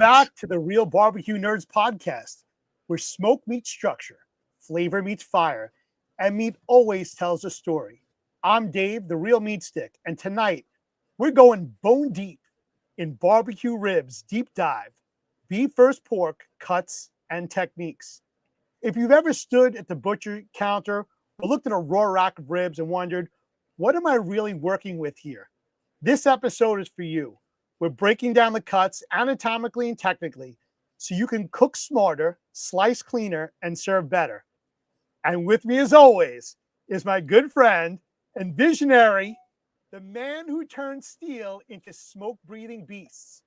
back to the Real Barbecue Nerds podcast, where smoke meets structure, flavor meets fire, and meat always tells a story. I'm Dave, the Real Meat Stick, and tonight we're going bone deep in barbecue ribs deep dive, beef versus pork cuts and techniques. If you've ever stood at the butcher counter or looked at a raw rack of ribs and wondered, what am I really working with here? This episode is for you. We're breaking down the cuts anatomically and technically so you can cook smarter, slice cleaner, and serve better. And with me, as always, is my good friend and visionary, the man who turned steel into smoke-breathing beasts,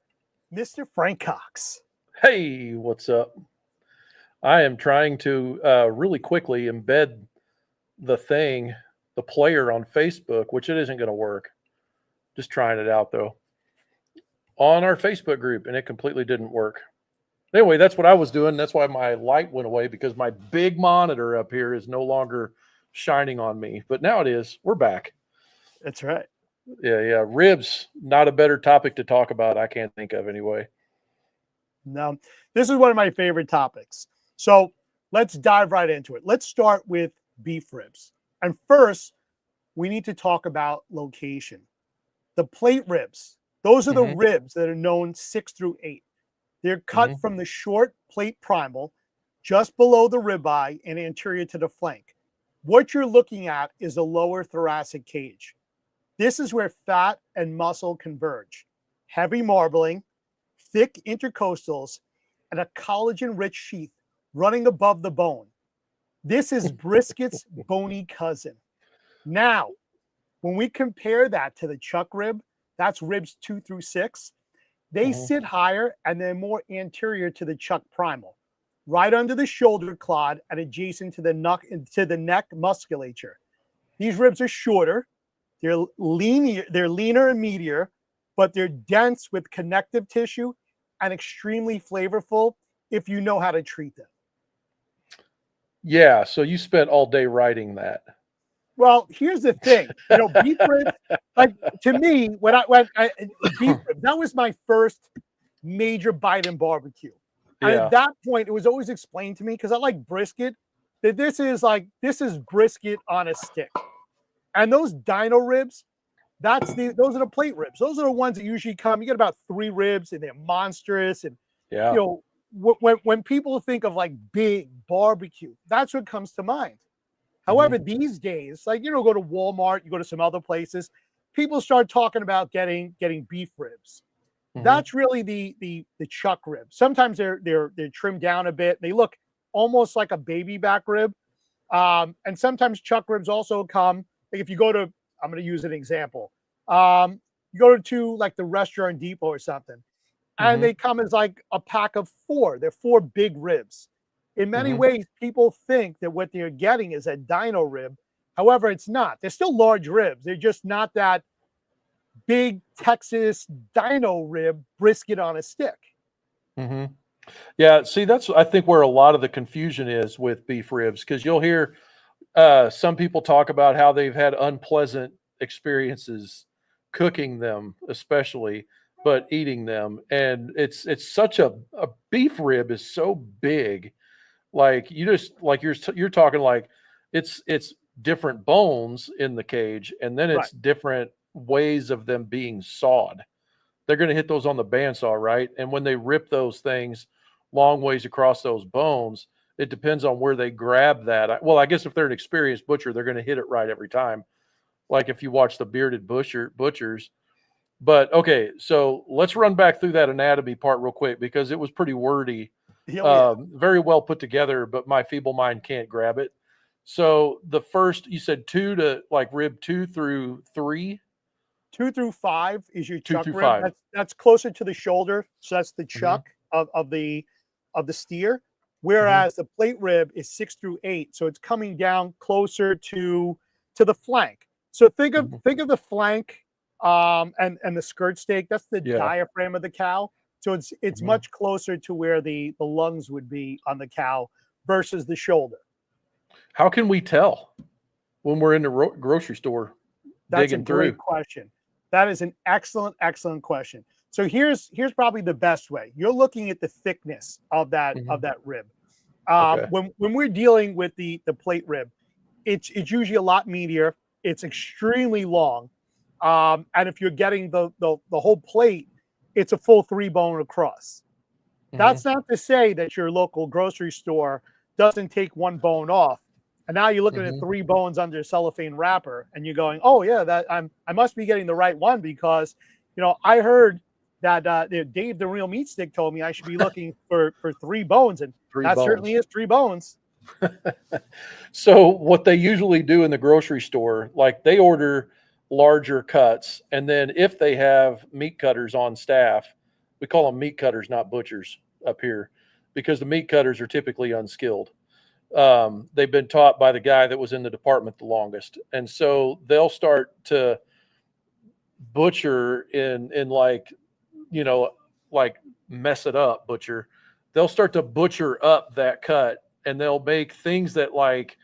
Mr. Frank Cox. Hey, what's up? I am trying to really quickly embed the player on Facebook, which it isn't going to work. Just trying it out, though, on our Facebook group, and it completely didn't work. Anyway, that's what I was doing. That's why my light went away, because my big monitor up here is no longer shining on me. But now it is. We're back. That's right. Yeah. Ribs, not a better topic to talk about, I can't think of anyway. No, this is one of my favorite topics. So let's dive right into it. Let's start with beef ribs. And first, we need to talk about location. The plate ribs, those are the ribs that are known 6 through 8. They're cut from the short plate primal, just below the ribeye and anterior to the flank. What you're looking at is the lower thoracic cage. This is where fat and muscle converge. Heavy marbling, thick intercostals, and a collagen-rich sheath running above the bone. This is brisket's bony cousin. Now, when we compare that to the chuck rib, that's ribs 2 through 6. They sit higher and they're more anterior to the chuck primal, right under the shoulder clod and adjacent to the neck musculature. These ribs are shorter, they're leaner and meatier, but they're dense with connective tissue and extremely flavorful if you know how to treat them. Yeah, so you spent all day writing that. Well, here's the thing, beef ribs, like to me, when beef ribs, that was my first major bite in barbecue. Yeah. And at that point, it was always explained to me, because I like brisket, that this is brisket on a stick. And those dino ribs, those are the plate ribs. Those are the ones that usually come. You get about 3 ribs, and they're monstrous. And when people think of like big barbecue, that's what comes to mind. However, these days, go to Walmart, you go to some other places, people start talking about getting beef ribs. That's really the chuck rib. Sometimes they're trimmed down a bit. They look almost like a baby back rib. And sometimes chuck ribs also come. Like if you go to, I'm going to use an example. You go to like the Restaurant Depot or something, and they come as like a pack of 4. They're 4 big ribs. In many ways, people think that what they're getting is a dino rib. However, it's not. They're still large ribs. They're just not that big Texas dino rib brisket on a stick. Yeah, see, that's, I think, where a lot of the confusion is with beef ribs, because you'll hear some people talk about how they've had unpleasant experiences cooking them, especially, but eating them. And it's such a beef rib is so big. Like you're talking like it's different bones in the cage, and then it's different ways of them being sawed. They're going to hit those on the bandsaw, right? And when they rip those things long ways across those bones, it depends on where they grab that. Well, I guess if they're an experienced butcher, they're going to hit it right every time. Like if you watch the bearded butchers. But okay, so let's run back through that anatomy part real quick, because it was pretty wordy. Very well put together, but my feeble mind can't grab it. So the first, you said 2 to like rib 2 through 3? 2 through 5 is your chuck rib. 5. That's closer to the shoulder. So that's the chuck of the steer. Whereas the plate rib is 6 through 8. So it's coming down closer to the flank. So think of the flank and the skirt steak. That's the diaphragm of the cow. So it's much closer to where the lungs would be on the cow versus the shoulder. How can we tell when we're in the grocery store? That's a great question. That is an excellent question. So here's probably the best way. You're looking at the thickness of that rib. Okay. When we're dealing with the plate rib, it's usually a lot meatier. It's extremely long, and if you're getting the whole plate, it's a full 3 bone across. That's not to say that your local grocery store doesn't take 1 bone off, and now you're looking at 3 bones under a cellophane wrapper, and you're going, "Oh yeah, that I must be getting the right one because, I heard that Dave the Real Meat Stick told me I should be looking for 3 bones, and that certainly is 3 bones." So what they usually do in the grocery store, like they order larger cuts, and then if they have meat cutters on staff, we call them meat cutters, not butchers up here, because the meat cutters are typically unskilled. They've been taught by the guy that was in the department the longest, and so they'll start to butcher in like, like mess it up butcher. They'll start to butcher up that cut, and they'll make things that like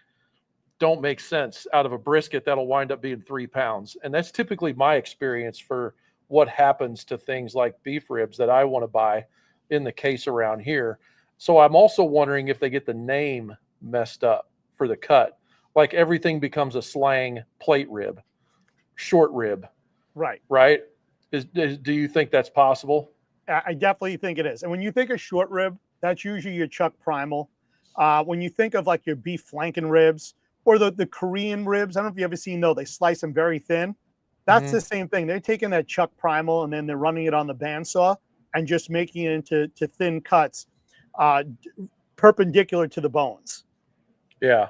don't make sense out of a brisket that'll wind up being 3 pounds. And that's typically my experience for what happens to things like beef ribs that I want to buy in the case around here. So I'm also wondering if they get the name messed up for the cut. Like everything becomes a slang plate rib, short rib. Right. Right. Do you think that's possible? I definitely think it is. And when you think of short rib, that's usually your chuck primal. When you think of like your beef flanken ribs or the Korean ribs, I don't know if you ever seen those, they slice them very thin. That's the same thing. They're taking that chuck primal and then they're running it on the bandsaw and just making it into thin cuts, perpendicular to the bones. Yeah.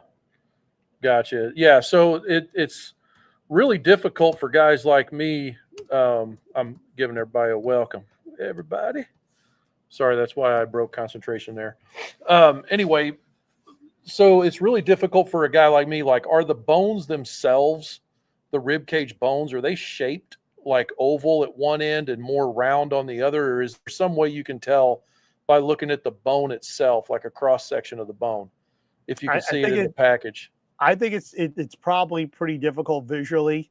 Gotcha. Yeah. So it's really difficult for guys like me. I'm giving everybody a welcome. Everybody. Sorry, that's why I broke concentration there. Anyway, so it's really difficult for a guy like me. Like, are the bones themselves, the rib cage bones, are they shaped like oval at one end and more round on the other? Or is there some way you can tell by looking at the bone itself, like a cross section of the bone, if you can see it in the package? I think it's probably pretty difficult visually.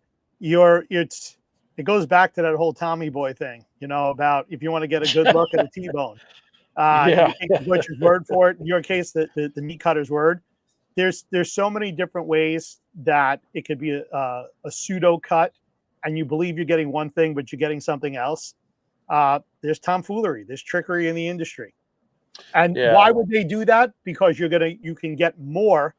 It goes back to that whole Tommy Boy thing, about if you want to get a good look at a T-bone. You take the butcher's word for it. In your case, the meat cutter's word. There's so many different ways that it could be a pseudo cut, and you believe you're getting one thing, but you're getting something else. There's tomfoolery. There's trickery in the industry. And why would they do that? Because you can get more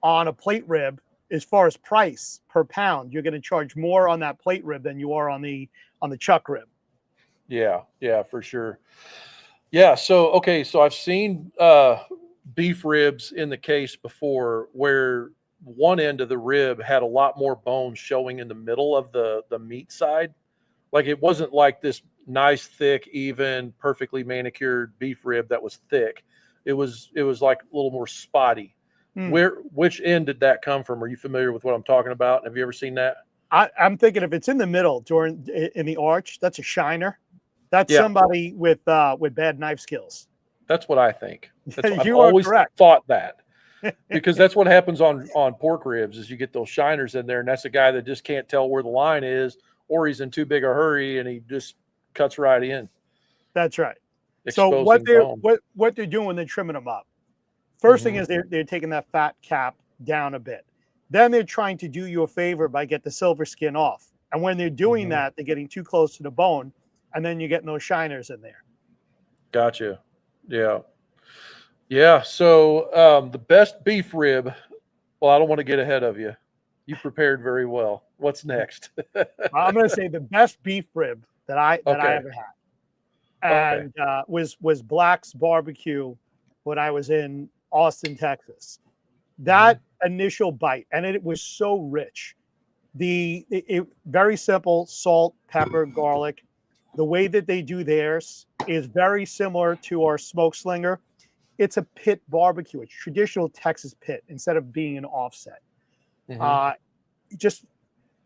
on a plate rib. As far as price per pound, you're going to charge more on that plate rib than you are on the chuck rib. Yeah, for sure. Yeah, so I've seen beef ribs in the case before where one end of the rib had a lot more bones showing in the middle of the meat side. Like it wasn't like this nice, thick, even, perfectly manicured beef rib that was thick. It was like a little more spotty. Which end did that come from? Are you familiar with what I'm talking about? Have you ever seen that? I'm thinking if it's in the middle in the arch, that's a shiner. That's somebody with bad knife skills. That's what I think. I've You always are correct. thought that because that's what happens on pork ribs is you get those shiners in there, and that's a guy that just can't tell where the line is, or he's in too big a hurry and he just cuts right in. That's right. So what they're doing when they're trimming them up. First thing is they're taking that fat cap down a bit. Then they're trying to do you a favor by get the silver skin off. And when they're doing that, they're getting too close to the bone, and then you're getting those shiners in there. Gotcha. Yeah. Yeah. So the best beef rib. Well, I don't want to get ahead of you. You prepared very well. What's next? I'm going to say the best beef rib that I ever had, and was Black's Barbecue when I was in Austin, Texas. That initial bite, and it was so rich. Very simple: salt, pepper, garlic. The way that they do theirs is very similar to our smoke slinger. It's a pit barbecue. It's traditional Texas pit instead of being an offset. Just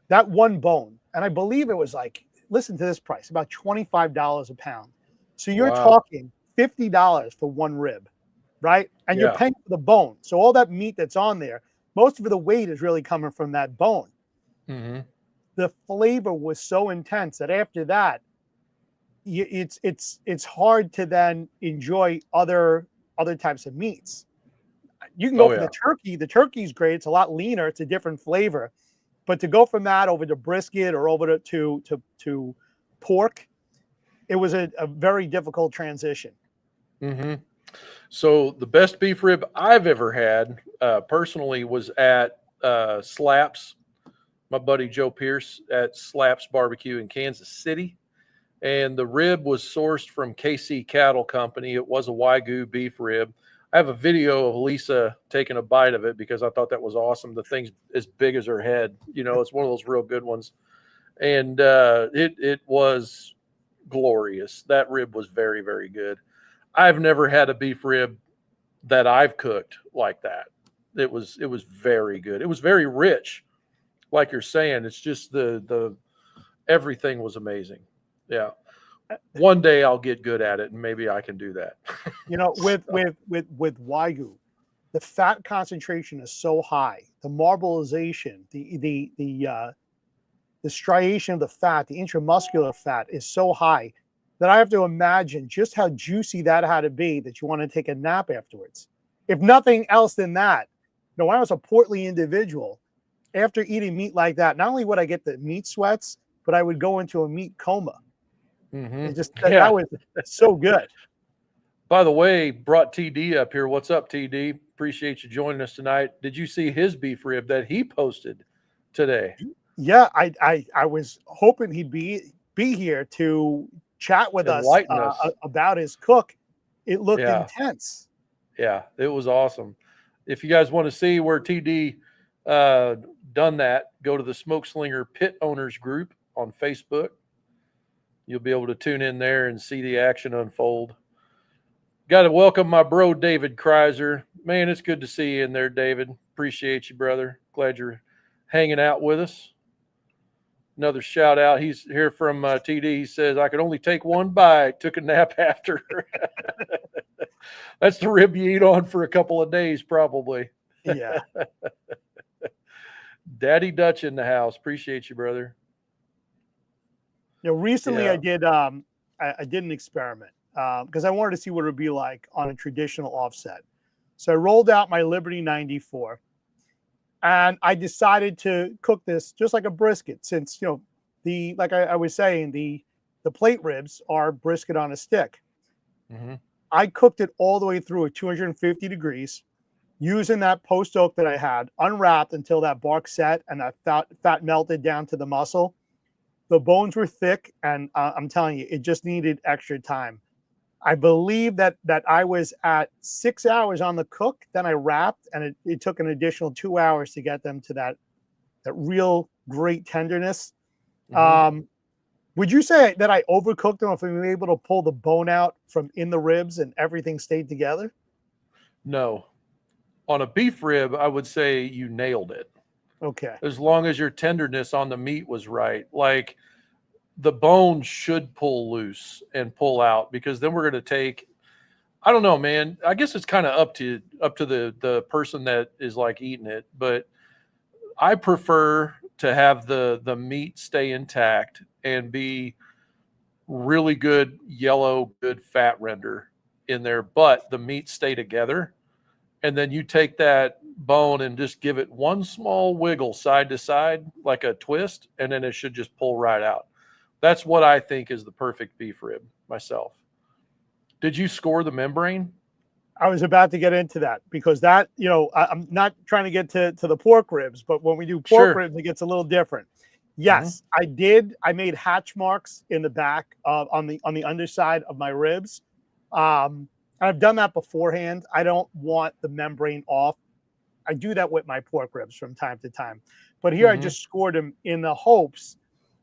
that one bone, and I believe it was like, listen to this price, about $25 a pound. So you're talking $50 for one rib. Right? And you're paying for the bone. So all that meat that's on there, most of the weight is really coming from that bone. The flavor was so intense that after that, it's hard to then enjoy other types of meats. You can go Oh for yeah. the turkey. The turkey's great. It's a lot leaner. It's a different flavor. But to go from that over to brisket or over to pork, it was a very difficult transition. Hmm. So the best beef rib I've ever had, personally, was at Slaps. My buddy Joe Pierce at Slaps Barbecue in Kansas City, and the rib was sourced from KC Cattle Company. It was a Wagyu beef rib. I have a video of Lisa taking a bite of it because I thought that was awesome. The thing's as big as her head. You know, it's one of those real good ones, and it was glorious. That rib was very, very good. I've never had a beef rib that I've cooked like that. It was very good. It was very rich, like you're saying. It's just the everything was amazing. Yeah. One day I'll get good at it, and maybe I can do that. You know, with So, Wagyu, the fat concentration is so high. The marbleization, the striation of the fat, the intramuscular fat is so high that I have to imagine just how juicy that had to be that you want to take a nap afterwards. If nothing else than that, you know, when I was a portly individual, after eating meat like that, not only would I get the meat sweats, but I would go into a meat coma. It just yeah. that was so good. By the way, brought TD up here. What's up, TD? Appreciate you joining us tonight. Did you see his beef rib that he posted today? Yeah, I was hoping he'd be here to chat with us Enlighten us. about his cook. It looked Yeah. intense. Yeah, it was awesome. If you guys want to see where TD done that, go to the Smoke Slinger Pit Owners group on Facebook. You'll be able to tune in there and see the action unfold. Got to welcome my bro, David Kreiser. Man, it's good to see you in there, David. Appreciate you, brother. Glad you're hanging out with us. Another shout out. He's here from TD. He says, I could only take one bite, took a nap after. That's the rib you eat on for a couple of days, probably. Yeah. Daddy Dutch in the house. Appreciate you, brother. You know, recently Yeah. I did an experiment because I wanted to see what it would be like on a traditional offset. So I rolled out my Liberty 94 and I decided to cook this just like a brisket since, you know, like I was saying, the plate ribs are brisket on a stick. Mm-hmm. I cooked it all the way through at 250 degrees using that post oak that I had unwrapped until that bark set and that fat melted down to the muscle. The bones were thick, and I'm telling you, it just needed extra time. I believe that I was at 6 hours on the cook. Then I wrapped, and it took an additional 2 hours to get them to that real great tenderness. Mm-hmm. Would you say that I overcooked them if we were able to pull the bone out from in the ribs and everything stayed together? No. On a beef rib, I would say you nailed it. Okay. As long as your tenderness on the meat was right. Like the bone should pull loose and pull out, because then we're going to take, I don't know, man. I guess it's kind of up to the person that is like eating it, but I prefer to have the meat stay intact and be really good yellow, good fat render in there, but the meat stay together. And then you take that bone and just give it one small wiggle side to side, like a twist, and then it should just pull right out. That's what I think is the perfect beef rib myself. Did you score the membrane? I was about to get into that because that, you know, I'm not trying to get to the pork ribs, but when we do pork Sure. ribs, it gets a little different. Mm-hmm. Yes, I did. I made hatch marks in the back on the underside of my ribs. I've done that beforehand. I don't want the membrane off. I do that with my pork ribs from time to time. But here I Mm-hmm. just scored them in the hopes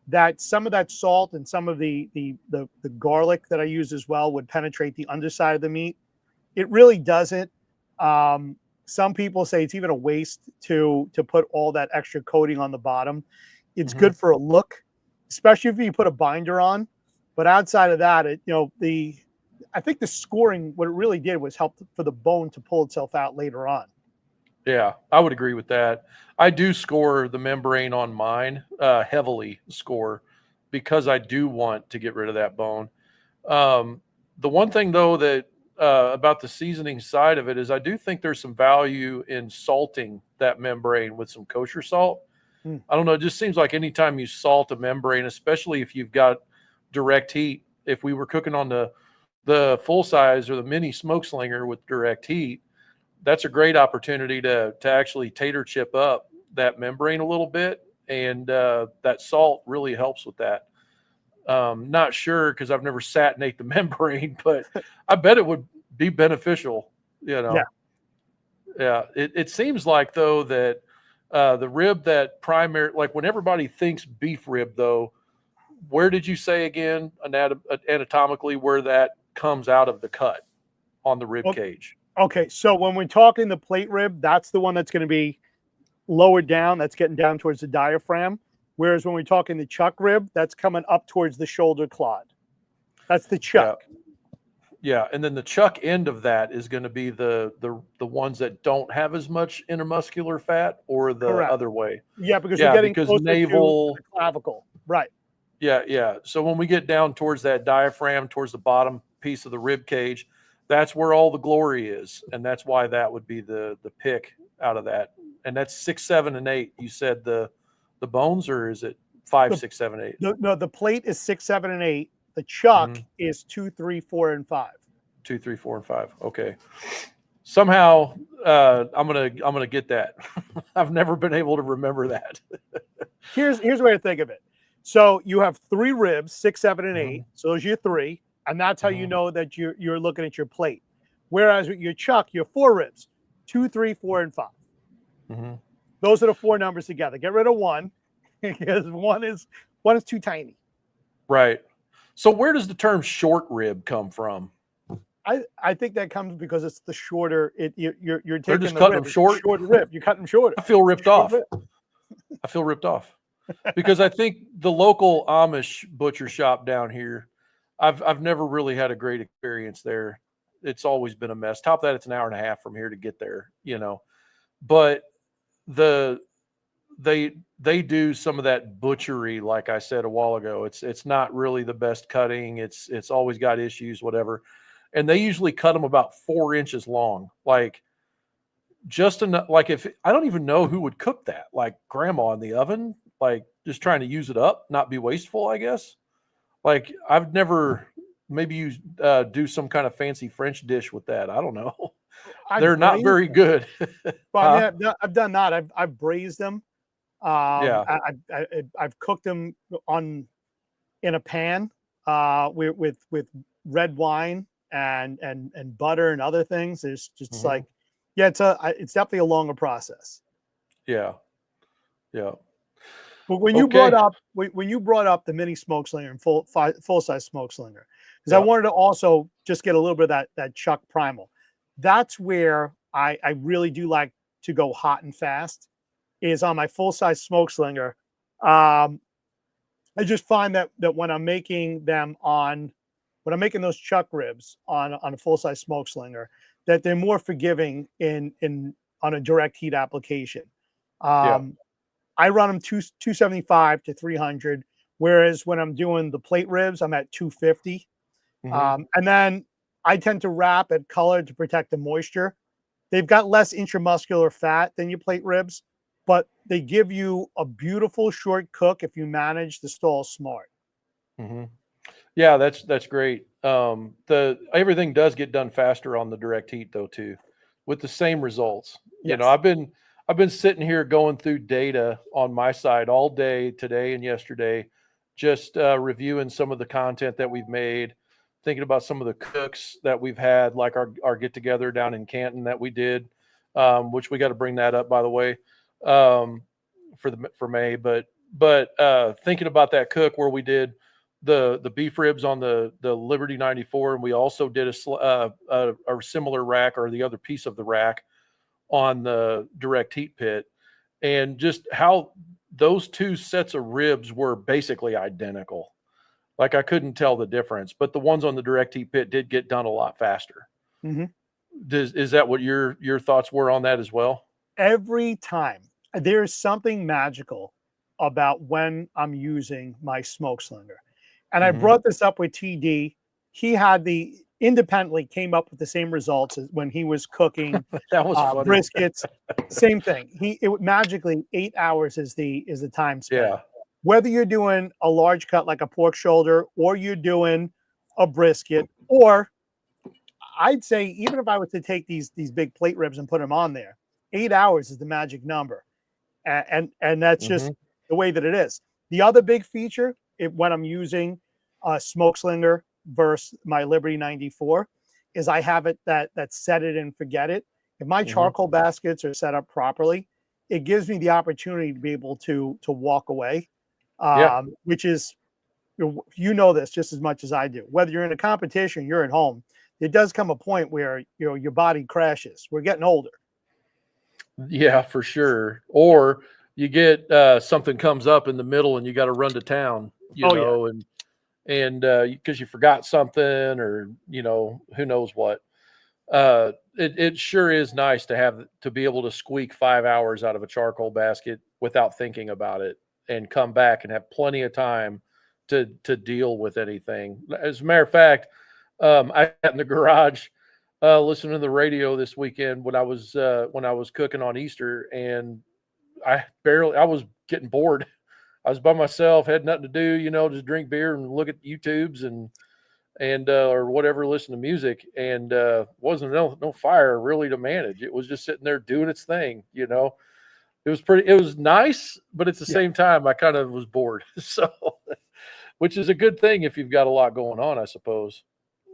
that some of that salt and some of the garlic that I use as well would penetrate the underside of the meat. It really doesn't. Some people say it's even a waste to put all that extra coating on the bottom. It's Mm-hmm. good for a look, especially if you put a binder on. But outside of that, I think the scoring, what it really did was help for the bone to pull itself out later on. Yeah, I would agree with that. I do score the membrane on mine, heavily score, because I do want to get rid of that bone. The one thing though that about the seasoning side of it is I do think there's some value in salting that membrane with some kosher salt. Mm. I don't know. It just seems like anytime you salt a membrane, especially if you've got direct heat, if we were cooking on the full size or the mini smoke slinger with direct heat, that's a great opportunity to actually tater chip up that membrane a little bit. And that salt really helps with that. Not sure because I've never sat and ate the membrane, but I bet it would be beneficial. Yeah. Yeah. It seems like though that the rib that primary, like when everybody thinks beef rib, though, where did you say again anatomically where that comes out of the cut on the rib cage? Okay, so when we're talking the plate rib, that's the one that's going to be lower down. That's getting down towards the diaphragm. Whereas when we're talking the chuck rib, that's coming up towards the shoulder clod. That's the chuck. Yeah, and then the chuck end of that is going to be the ones that don't have as much intermuscular fat, or the Correct. other way. Yeah, because we're getting closer navel to the clavicle. Right. Yeah. So when we get down towards that diaphragm, towards the bottom piece of the rib cage, that's where all the glory is, and that's why that would be the pick out of that. And that's 6, 7, and 8. You said the bones, or is it 5, 6, 7, 8? No, the plate is 6, 7, and 8. The chuck is 2, 3, 4, and 5. 2, 3, 4, and 5. Okay. Somehow I'm gonna get that. I've never been able to remember that. Here's the way to think of it. So you have 3 ribs, 6, 7, and 8. So those are your 3, and that's how you know that you're looking at your plate. Whereas with your chuck, you have 4 ribs, 2, 3, 4, and 5. Those are the 4 numbers together. Get rid of 1 because one is too tiny. Right. So where does the term short rib come from? I think that comes because it's the shorter. You're taking They're just cutting them short. Shorter rib. You cut them shorter. I feel ripped off. I feel ripped off because I think the local Amish butcher shop down here, I've never really had a great experience there. It's always been a mess. Top of that, it's an hour and a half from here to get there. But they do some of that butchery, like I said a while ago. It's not really the best cutting. It's always got issues, whatever. And they usually cut them about 4 inches long, like just enough. Like if I don't even know who would cook that, like grandma in the oven, like just trying to use it up, not be wasteful, I guess. Like I've never, maybe you do some kind of fancy French dish with that. I don't know. They're not very good. Well, I've done that. I've braised them. I've cooked them in a pan with red wine and butter and other things. It's just like, it's definitely a longer process. Yeah. But when you brought up the mini smoke slinger and full size smoke slinger, because I wanted to also just get a little bit of that chuck primal. That's where I really do like to go hot and fast, is on my full size smoke slinger. I just find that when I'm making those chuck ribs on a full size smoke slinger, that they're more forgiving on a direct heat application. I run them 275 to 300, whereas when I'm doing the plate ribs, I'm at 250. And then I tend to wrap at color to protect the moisture. They've got less intramuscular fat than your plate ribs, but they give you a beautiful short cook if you manage to stall smart. Yeah, that's great. Everything does get done faster on the direct heat though too, with the same results. Yes. I've been sitting here going through data on my side all day today and yesterday, just reviewing some of the content that we've made, thinking about some of the cooks that we've had, like our get together down in Canton that we did, which we got to bring that up, by the way, for May. But thinking about that cook where we did the beef ribs on the Liberty 94, and we also did a similar rack, or the other piece of the rack, on the direct heat pit, and just how those 2 sets of ribs were basically identical. Like I couldn't tell the difference, but the ones on the direct heat pit did get done a lot faster. Is that what your thoughts were on that as well? Every time. There's something magical about when I'm using my smoke slinger. And I brought this up with TD he had independently came up with the same results as when he was cooking That was funny. briskets. Same thing. Magically 8 hours is the time spent. Yeah. Whether you're doing a large cut like a pork shoulder, or you're doing a brisket, or I'd say even if I was to take these big plate ribs and put them on there, 8 hours is the magic number, and that's just the way that it is. The other big feature, when I'm using a smoke slinger versus my Liberty 94, is I have it that set it and forget it. If my charcoal baskets are set up properly, it gives me the opportunity to be able to walk away, which is, you know, this just as much as I do. Whether you're in a competition, you're at home, it does come a point where your body crashes. We're getting older. Yeah, for sure. Or you get something comes up in the middle and you got to run to town, and because you forgot something, or who knows what. It sure is nice to be able to squeak 5 hours out of a charcoal basket without thinking about it, and come back and have plenty of time to deal with anything. As a matter of fact, I got in the garage listening to the radio this weekend when I was cooking on Easter, and I was getting bored. I was by myself, had nothing to do, just drink beer and look at YouTubes and or whatever, listen to music, and wasn't no fire really to manage. It was just sitting there doing its thing. It was nice, but at the same time, I kind of was bored. So, which is a good thing if you've got a lot going on, I suppose.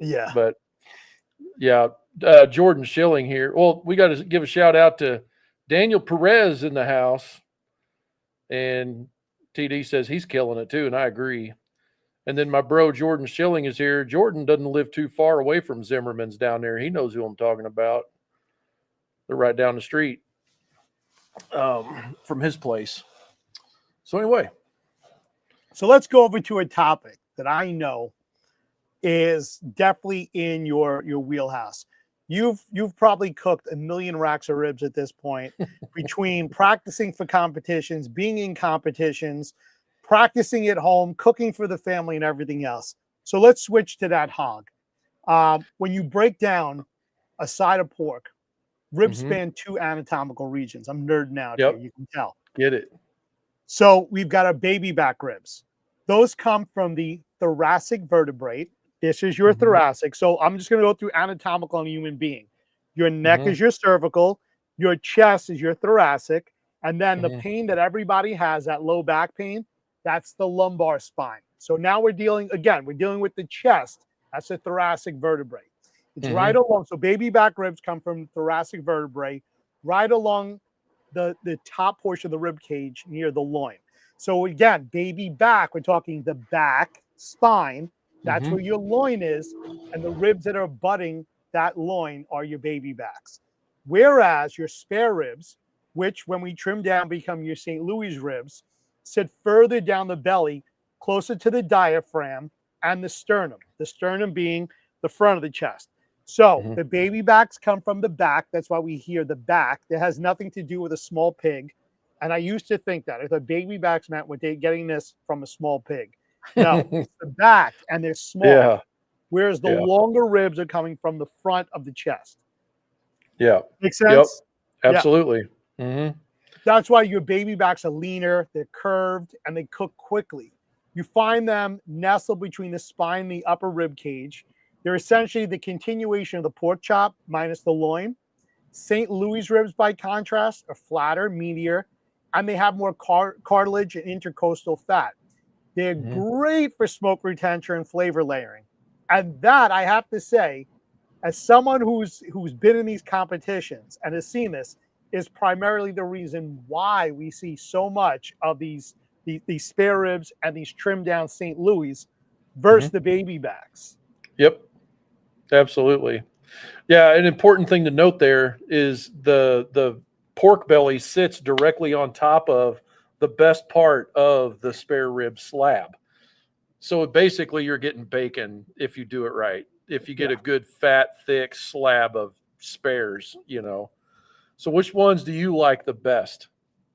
Yeah. But yeah, Jordan Schilling here. Well, we got to give a shout out to Daniel Perez in the house, and TD says he's killing it too, and I agree. And then my bro Jordan Schilling is here. Jordan doesn't live too far away from Zimmerman's down there. He knows who I'm talking about. They're right down the street from his place. So anyway. So let's go over to a topic that I know is definitely in your wheelhouse. You've probably cooked 1 million racks of ribs at this point, between practicing for competitions, being in competitions, practicing at home, cooking for the family, and everything else. So let's switch to that hog. When you break down a side of pork, ribs span 2 anatomical regions. I'm nerding out here, you can tell. Get it. So we've got our baby back ribs. Those come from the thoracic vertebrae. This is your thoracic. So I'm just going to go through anatomical on a human being. Your neck is your cervical. Your chest is your thoracic. And then the pain that everybody has, that low back pain, that's the lumbar spine. So now we're dealing with the chest. That's the thoracic vertebrae. It's right along. So baby back ribs come from thoracic vertebrae, right along the top portion of the rib cage near the loin. So again, baby back, we're talking the back spine. That's where your loin is, and the ribs that are butting that loin are your baby backs. Whereas your spare ribs, which when we trim down become your St. Louis ribs, sit further down the belly, closer to the diaphragm and the sternum being the front of the chest. So the baby backs come from the back. That's why we hear the back. That has nothing to do with a small pig. And I used to think that if the baby backs meant we're getting this from a small pig. No, it's the back, and they're small. Yeah. Whereas the longer ribs are coming from the front of the chest. Yeah. Make sense? Yep. Absolutely. Yeah. That's why your baby backs are leaner, they're curved, and they cook quickly. You find them nestled between the spine and the upper rib cage. They're essentially the continuation of the pork chop minus the loin. St. Louis ribs, by contrast, are flatter, meatier, and they have more cartilage and intercostal fat. They're great for smoke retention and flavor layering. And that, I have to say, as someone who's been in these competitions and has seen this, is primarily the reason why we see so much of these spare ribs and these trimmed down St. Louis versus the baby backs. Yep, absolutely. Yeah, an important thing to note there is the pork belly sits directly on top of the best part of the spare rib slab. So basically you're getting bacon if you do it right. If you get a good fat, thick slab of spares, So which ones do you like the best?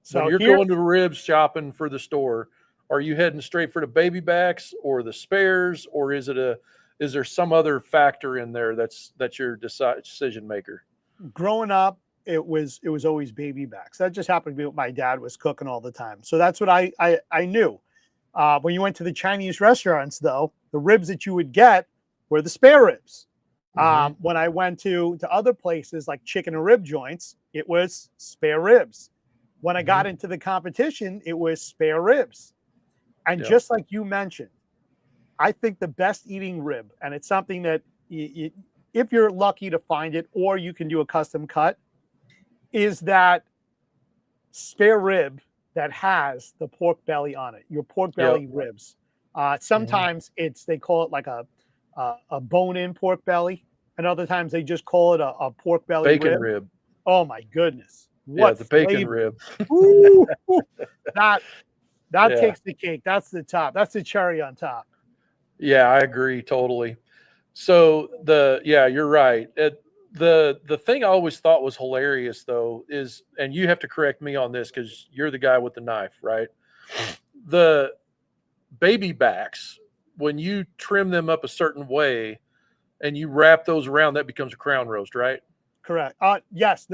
So when you're going to ribs shopping for the store, are you heading straight for the baby backs or the spares, or is it is there some other factor in there that's your decision maker? Growing up, it was always baby backs. That just happened to be what my dad was cooking all the time. So that's what I knew. When you went to the Chinese restaurants, though, the ribs that you would get were the spare ribs. When I went to other places like chicken and rib joints, it was spare ribs. When I got into the competition, it was spare ribs. And just like you mentioned, I think the best eating rib, and it's something that if you're lucky to find it, or you can do a custom cut, is that spare rib that has the pork belly on it, your pork belly ribs. Sometimes they call it like a bone-in pork belly, and other times they just call it a pork belly bacon rib. Oh my goodness! What the bacon rib? Ooh, that takes the cake. That's the top. That's the cherry on top. Yeah, I agree totally. So you're right. The thing I always thought was hilarious though is, and you have to correct me on this because you're the guy with the knife, right? The baby backs, when you trim them up a certain way and you wrap those around, that becomes a crown roast, right? Correct. Yes.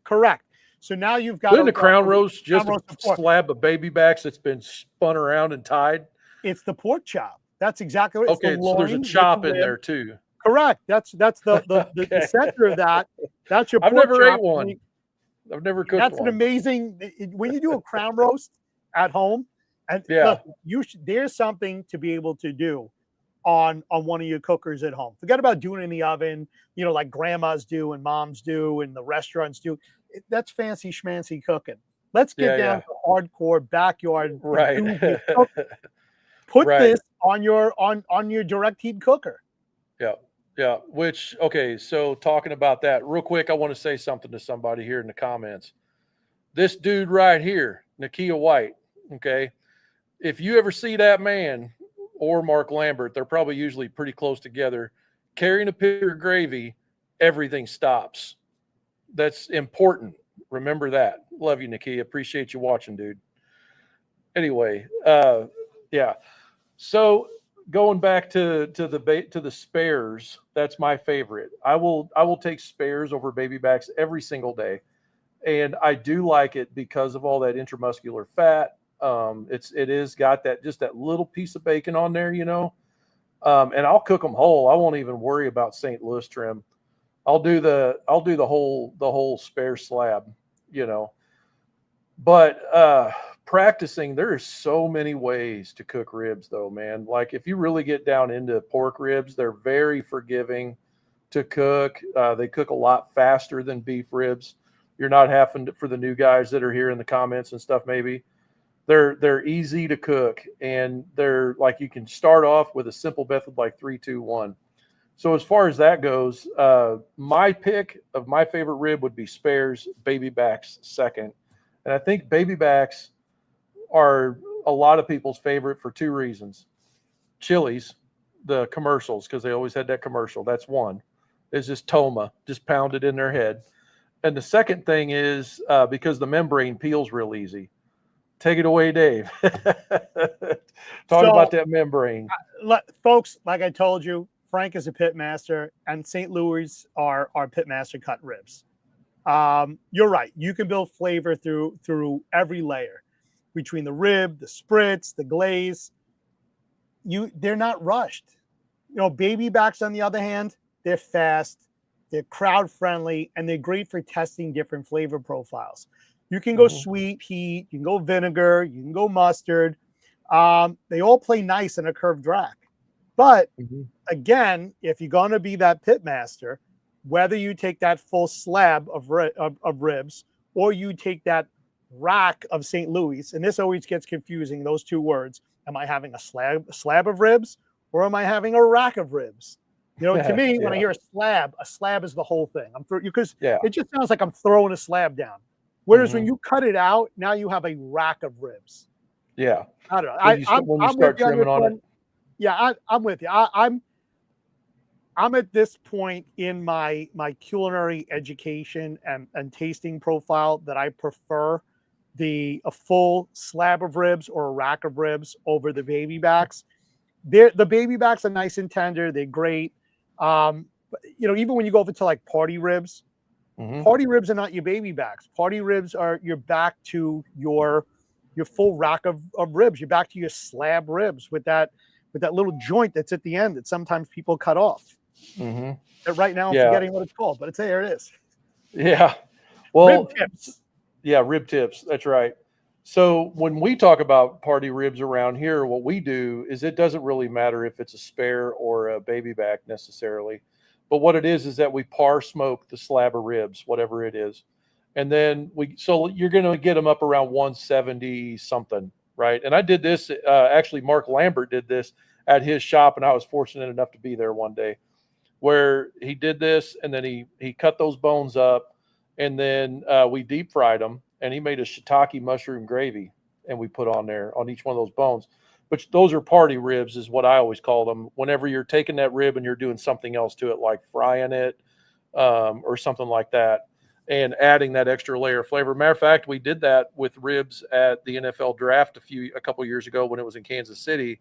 Correct. So now you've got a crown roast, just a slab of baby backs that's been spun around and tied. It's the pork chop. That's exactly what. Okay, so there's a chop in there too. Correct. That's the center of that. That's your. I've never ate one. I've never cooked one. That's an amazing. When you do a crown roast at home, and look, there's something to be able to do on one of your cookers at home. Forget about doing it in the oven, like grandmas do and moms do and the restaurants do. That's fancy schmancy cooking. Let's get down to hardcore backyard. Right. Put this on your direct heat cooker. Yeah. Which, okay, so talking about that real quick, I want to say something to somebody here in the comments. This dude right here, Nakia White, okay, if you ever see that man or Mark Lambert, they're probably usually pretty close together, carrying a pitcher of gravy, everything stops. That's important. Remember that. Love you, Nakia. Appreciate you watching, dude. Anyway, so going back to the spares, that's my favorite. I will take spares over baby backs every single day, and I do like it because of all that intramuscular fat. It is got that little piece of bacon on there, and I'll cook them whole. I won't even worry about St. Louis trim. I'll do the whole spare slab, But practicing, there are so many ways to cook ribs though, man. Like if you really get down into pork ribs, they're very forgiving to cook. They cook a lot faster than beef ribs. You're not having to, for the new guys that are here in the comments and stuff, maybe they're easy to cook, and they're like, you can start off with a simple method like 3, 2, 1. So as far as that goes, my pick of my favorite rib would be spares, baby backs second. And I think baby backs are a lot of people's favorite for 2 reasons. Chili's, the commercials, because they always had that commercial. That's one. It's just Toma, just pounded in their head. And the second thing is because the membrane peels real easy. Take it away, Dave. Talk about that membrane. Folks, like I told you, Frank is a pit master, and St. Louis are pit master cut ribs. You're right. You can build flavor through every layer, between the rib, the spritz, the glaze. They're not rushed. Baby backs, on the other hand, they're fast, they're crowd friendly, and they're great for testing different flavor profiles. You can go sweet, heat, you can go vinegar, you can go mustard. They all play nice in a curved rack. But again, if you're going to be that pit master, whether you take that full slab of ribs or you take that rack of St. Louis, and this always gets confusing, those 2 words. Am I having a slab of ribs, or am I having a rack of ribs? To me, when I hear a slab is the whole thing. Because it just sounds like I'm throwing a slab down. Whereas when you cut it out, now you have a rack of ribs. Yeah. I don't know. When you start trimming on it. Yeah, I'm with you. I'm at this point in my culinary education and tasting profile that I prefer a full slab of ribs or a rack of ribs over the baby backs. The baby backs are nice and tender. They're great. But, even when you go over to like party ribs, party ribs are not your baby backs. Party ribs are your back to your full rack of ribs. You're back to your slab ribs with that little joint that's at the end that sometimes people cut off. And right now I'm forgetting what it's called, but there it is. Yeah. Well, rib tips. Yeah, rib tips. That's right. So when we talk about party ribs around here, what we do is it doesn't really matter if it's a spare or a baby back necessarily. But what it is that we par smoke the slab of ribs, whatever it is. And then so you're going to get them up around 170 something, right? And I did this, actually, Mark Lambert did this at his shop, and I was fortunate enough to be there one day where he did this, and then he cut those bones up, and then we deep fried them, and he made a shiitake mushroom gravy, and we put on there on each one of those bones. But those are party ribs is what I always call them. Whenever you're taking that rib and you're doing something else to it, like frying it or something like that, and adding that extra layer of flavor. Matter of fact, we did that with ribs at the NFL draft a couple years ago when it was in Kansas City,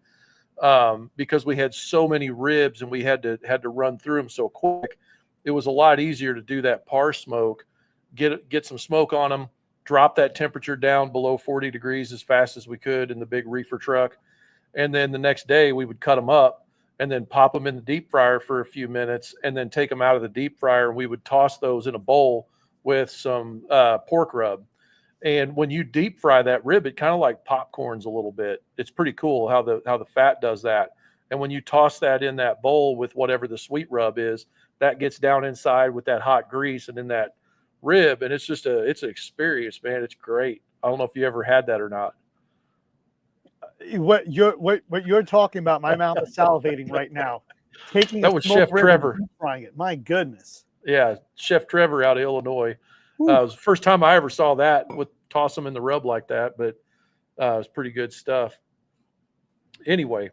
because we had so many ribs and we had to run through them so quick. It was a lot easier to do that par smoke, get some smoke on them, drop that temperature down below 40 degrees as fast as we could in the big reefer truck. And then the next day we would cut them up and then pop them in the deep fryer for a few minutes and then take them out of the deep fryer. And we would toss those in a bowl with some pork rub. And when you deep fry that rib, it kind of like popcorns a little bit. It's pretty cool how the fat does that. And when you toss that in that bowl with whatever the sweet rub is, that gets down inside with that hot grease and in that rib. And it's an experience, man. It's great. I don't know if you ever had that or not. What you're talking about, my mouth is salivating right now. That was Chef Trevor frying it. My goodness. Yeah, Chef Trevor out of Illinois. It was the first time I ever saw that, with toss them in the rub like that, but it was pretty good stuff. Anyway,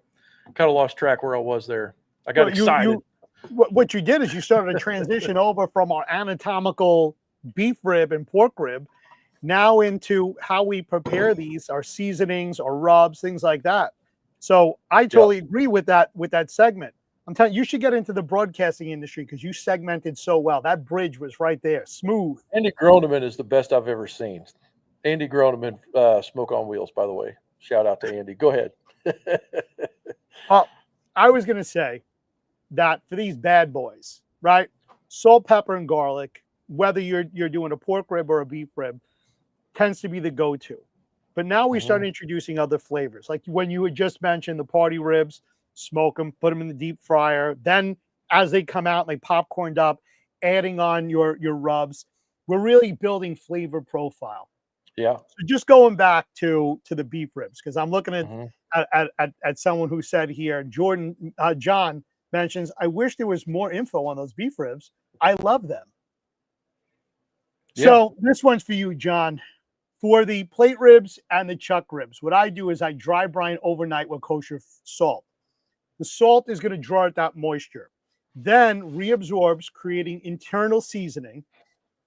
kind of lost track where I was there. I got excited. What you did is you started to transition over from our anatomical beef rib and pork rib now into how we prepare these, our seasonings, our rubs, things like that. So I totally agree with that segment. I'm telling you, you should get into the broadcasting industry because you segmented so well. That bridge was right there, smooth. Andy Groneman is the best I've ever seen. Andy Groneman, Smoke on Wheels, by the way. Shout out to Andy. Go ahead. I was going to say that for these bad boys, right? Salt, pepper, and garlic, whether you're doing a pork rib or a beef rib, tends to be the go-to. But now we start introducing other flavors. Like when you had just mentioned the party ribs, smoke them, put them in the deep fryer. Then as they come out, they popcorned up, adding on your rubs. We're really building flavor profile. Yeah. So just going back to the beef ribs, because I'm looking at someone who said here, John mentions, I wish there was more info on those beef ribs. I love them. Yeah. So this one's for you, John. For the plate ribs and the chuck ribs, what I do is I dry brine overnight with kosher salt. The salt is going to draw out that moisture, then reabsorbs, creating internal seasoning.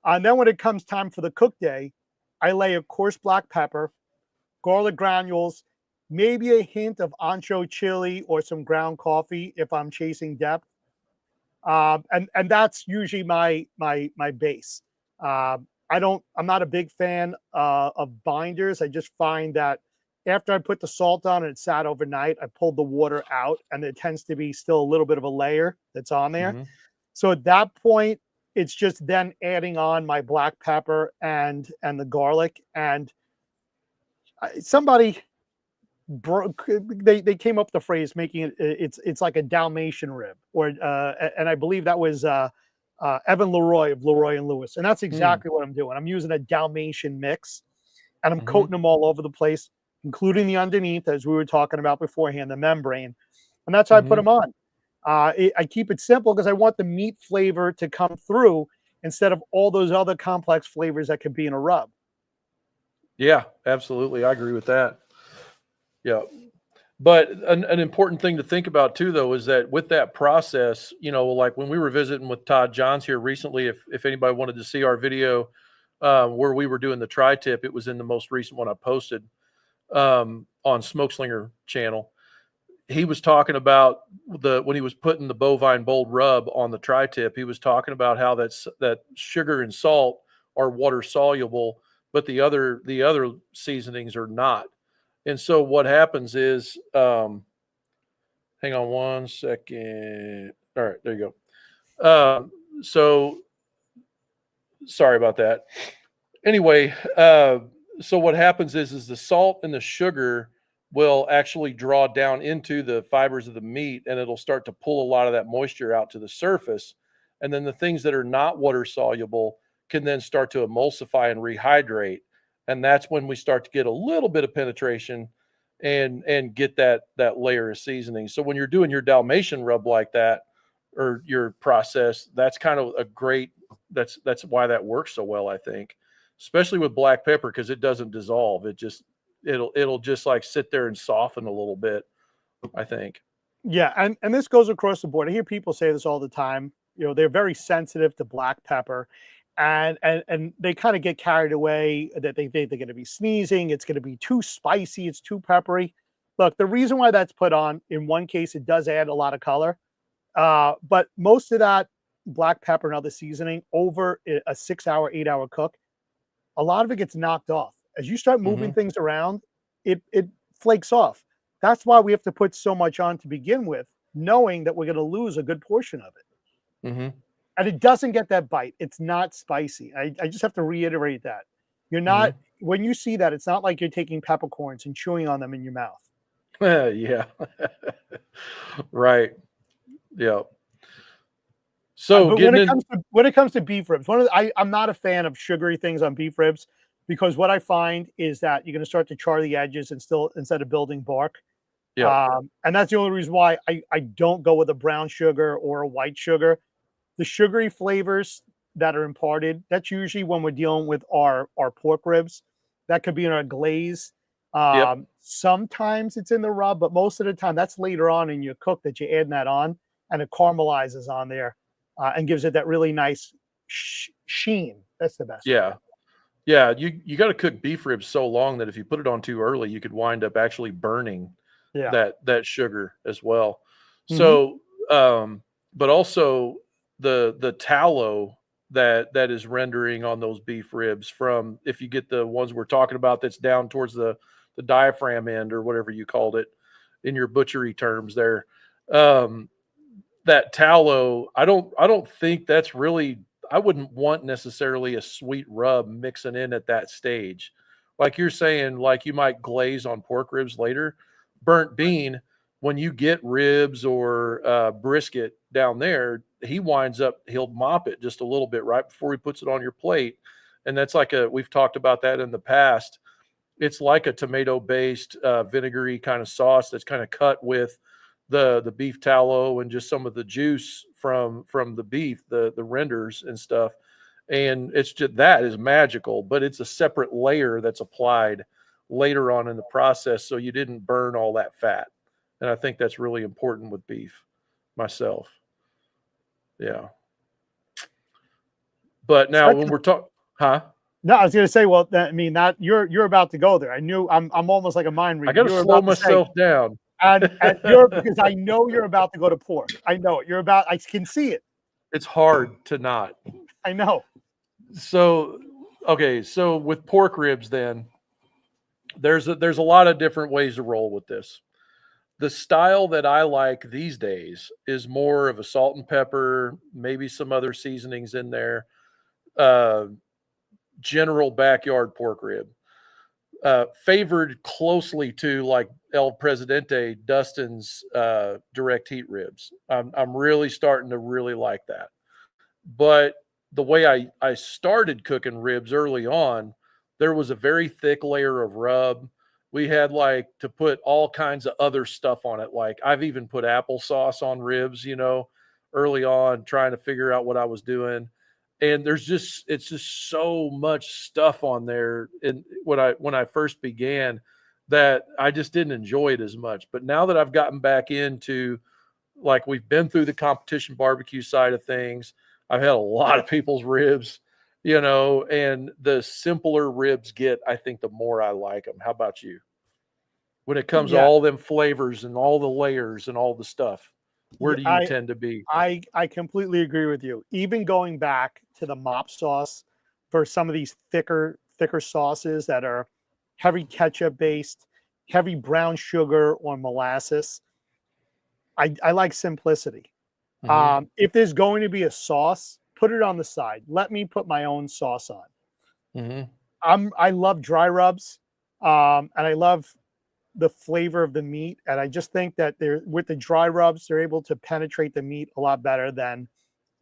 And then when it comes time for the cook day, I lay a coarse black pepper, garlic granules, maybe a hint of ancho chili or some ground coffee if I'm chasing depth. And that's usually my base. I'm not a big fan of binders. I just find that after I put the salt on and it sat overnight, I pulled the water out and there tends to be still a little bit of a layer that's on there. So at that point, it's just then adding on my black pepper and the garlic. And somebody they came up with the phrase making it's like a Dalmatian rib, or and I believe that was Evan Leroy of Leroy and Lewis. And that's exactly what I'm doing. I'm using a Dalmatian mix and I'm coating them all over the place, including the underneath, as we were talking about beforehand, the membrane. And that's how I put them on. I keep it simple because I want the meat flavor to come through instead of all those other complex flavors that could be in a rub. Yeah, absolutely. I agree with that. Yeah. But an important thing to think about too, though, is that with that process, like when we were visiting with Todd Johns here recently, if anybody wanted to see our video where we were doing the tri-tip, it was in the most recent one I posted on Smokeslinger channel. he was talking about when he was putting the bovine bold rub on the tri-tip, he was talking about how that sugar and salt are water soluble, but the other seasonings are not. And so what happens is, hang on one second. All right, there you go. So sorry about that. Anyway, so what happens is the salt and the sugar will actually draw down into the fibers of the meat, and it'll start to pull a lot of that moisture out to the surface. And then the things that are not water soluble can then start to emulsify and rehydrate. And that's when we start to get a little bit of penetration and get that layer of seasoning. So when you're doing your Dalmatian rub like that, or your process, that's kind of a great, that's why that works so well, I think, especially with black pepper, because it doesn't dissolve. It'll just like sit there and soften a little bit, I think. Yeah, and this goes across the board. I hear people say this all the time. They're very sensitive to black pepper, and they kind of get carried away that they're going to be sneezing. It's going to be too spicy. It's too peppery. Look, the reason why that's put on, in one case, it does add a lot of color, but most of that black pepper and other seasoning over a 6-hour, 8-hour cook, a lot of it gets knocked off. As you start moving things around, it flakes off. That's why we have to put so much on to begin with, knowing that we're going to lose a good portion of it. And it doesn't get that bite. It's not spicy. I just have to reiterate that. You're not, when you see that, it's not like you're taking peppercorns and chewing on them in your mouth. Yeah. Right. Yeah. So when it comes to beef ribs, I'm not a fan of sugary things on beef ribs, because what I find is that you're going to start to char the edges instead of building bark. Yeah. And that's the only reason why I don't go with a brown sugar or a white sugar. The sugary flavors that are imparted, that's usually when we're dealing with our pork ribs. That could be in our glaze. Sometimes it's in the rub, but most of the time that's later on in your cook that you add that on, and it caramelizes on there and gives it that really nice sheen. That's the best. Yeah. Yeah. You got to cook beef ribs so long that if you put it on too early, you could wind up actually burning that sugar as well. So, but also the tallow that is rendering on those beef ribs, from, if you get the ones we're talking about, that's down towards the diaphragm end, or whatever you called it in your butchery terms there. That tallow, I don't think that's really, I wouldn't want necessarily a sweet rub mixing in at that stage. Like you're saying, like you might glaze on pork ribs later. Burnt bean, when you get ribs or brisket down there, he'll mop it just a little bit right before he puts it on your plate. And that's like we've talked about that in the past. It's like a tomato-based vinegary kind of sauce that's kind of cut with the beef tallow and just some of the juice from the beef, the renders and stuff. And it's just, that is magical, but it's a separate layer that's applied later on in the process, so you didn't burn all that fat. And I think that's really important with beef myself. Yeah. But now when we're talking, No, I was going to say, well, I mean, that you're about to go there. I'm almost like a mind reader. I got to slow myself down. And because I know you're about to go to pork. I know it. I can see it. It's hard to not. I know. So, okay. So with pork ribs, then there's a lot of different ways to roll with this. The style that I like these days is more of a salt and pepper, maybe some other seasonings in there. General backyard pork rib. Favored closely to like El Presidente, Dustin's direct heat ribs. I'm really starting to really like that. But the way I started cooking ribs early on, there was a very thick layer of rub. We had like to put all kinds of other stuff on it. Like I've even put applesauce on ribs, early on, trying to figure out what I was doing. And it's just so much stuff on there. And when I first began, that I just didn't enjoy it as much. But now that I've gotten back into, like, we've been through the competition barbecue side of things, I've had a lot of people's ribs, and the simpler ribs get, I think, the more I like them. How about you? when it comes to all them flavors and all the layers and all the stuff? Where do you tend to be? I completely agree with you. Even going back to the mop sauce for some of these thicker sauces that are heavy ketchup based, heavy brown sugar or molasses, I like simplicity. If there's going to be a sauce, put it on the side. Let me put my own sauce on. I love dry rubs, and I love the flavor of the meat. And I just think that with the dry rubs, they're able to penetrate the meat a lot better than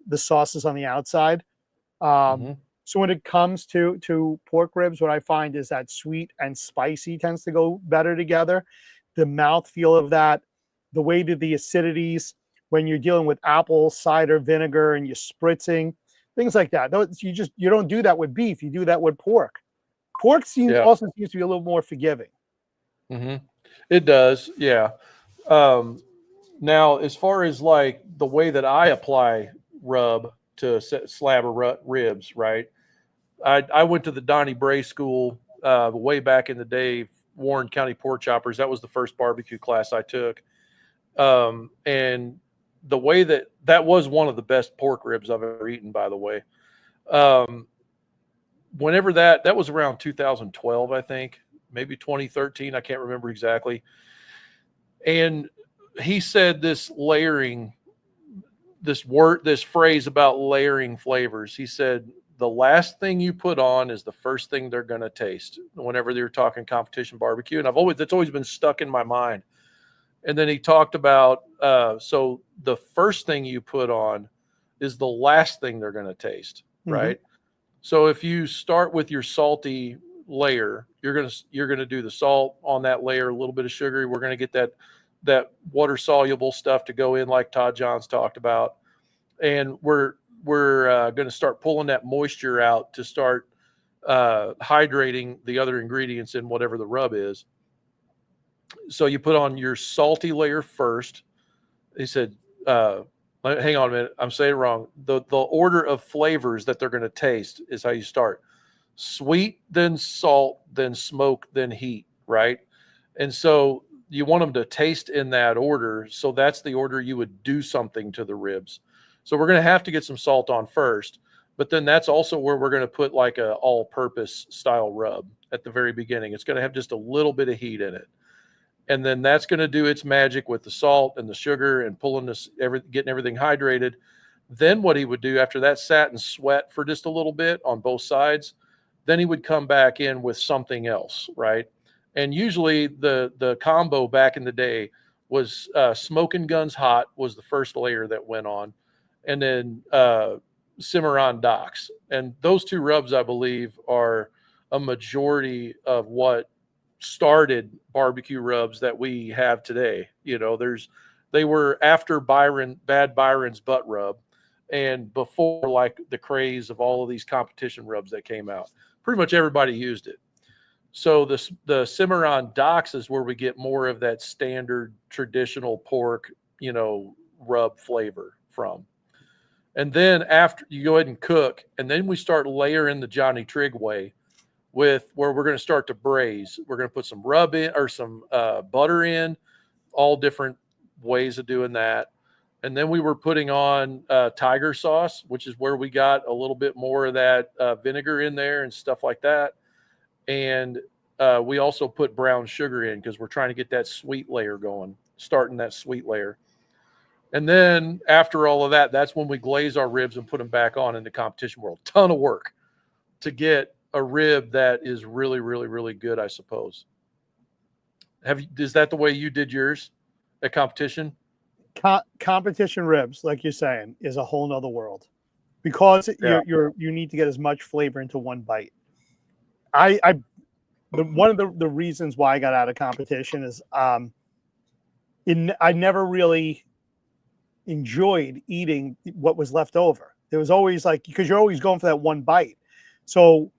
the sauces on the outside. So when it comes to pork ribs, what I find is that sweet and spicy tends to go better together. The mouthfeel of that, the way that the acidities, when you're dealing with apple cider vinegar and you're spritzing, things like that. You don't do that with beef. You do that with pork. Pork also seems to be a little more forgiving. It does, yeah. Now, as far as like the way that I apply rub to a slab of ribs, right? I went to the Donnie Bray School way back in the day, Warren County Pork Choppers. That was the first barbecue class I took. And the way that was one of the best pork ribs I've ever eaten, by the way. Whenever that was around 2012, I think, maybe 2013. I can't remember exactly. And he said this layering, this phrase about layering flavors. He said, the last thing you put on is the first thing they're going to taste whenever they're talking competition barbecue. And that's always been stuck in my mind. And then he talked about, so the first thing you put on is the last thing they're going to taste, right? So if you start with your salty layer, you're going to do the salt on that layer, a little bit of sugar. We're going to get that water soluble stuff to go in, like Todd Johns talked about. And we're going to start pulling that moisture out to start hydrating the other ingredients in whatever the rub is. So you put on your salty layer first. He said, hang on a minute, I'm saying it wrong. The order of flavors that they're going to taste is how you start. Sweet, then salt, then smoke, then heat, right? And so you want them to taste in that order. So that's the order you would do something to the ribs. So we're going to have to get some salt on first, but then that's also where we're going to put like a all-purpose style rub at the very beginning. It's going to have just a little bit of heat in it. And then that's going to do its magic with the salt and the sugar and getting everything hydrated. Then what he would do after that sat and sweat for just a little bit on both sides, then he would come back in with something else, right? And usually the combo back in the day was Smoking Guns Hot was the first layer that went on, and then Cimarron Docks. And those two rubs, I believe, are a majority of what started barbecue rubs that we have today. You know, they were after Bad Byron's butt rub, and before like the craze of all of these competition rubs that came out. Pretty much everybody used it. So the Cimarron Docks is where we get more of that standard traditional pork, rub flavor from. And then after you go ahead and cook, and then we start layering the Johnny Trigg way with where we're going to start to braise. We're going to put some rub in or some butter in, all different ways of doing that. And then we were putting on tiger sauce, which is where we got a little bit more of that vinegar in there and stuff like that. And we also put brown sugar in because we're trying to get that sweet layer going, starting that sweet layer. And then after all of that, that's when we glaze our ribs and put them back on in the competition world. Ton of work to get a rib that is really, really, really good, I suppose. Is that the way you did yours at competition? Competition ribs, like you're saying, is a whole nother world because you need to get as much flavor into one bite. One of the reasons why I got out of competition is I never really enjoyed eating what was left over. There was always because you're always going for that one bite. So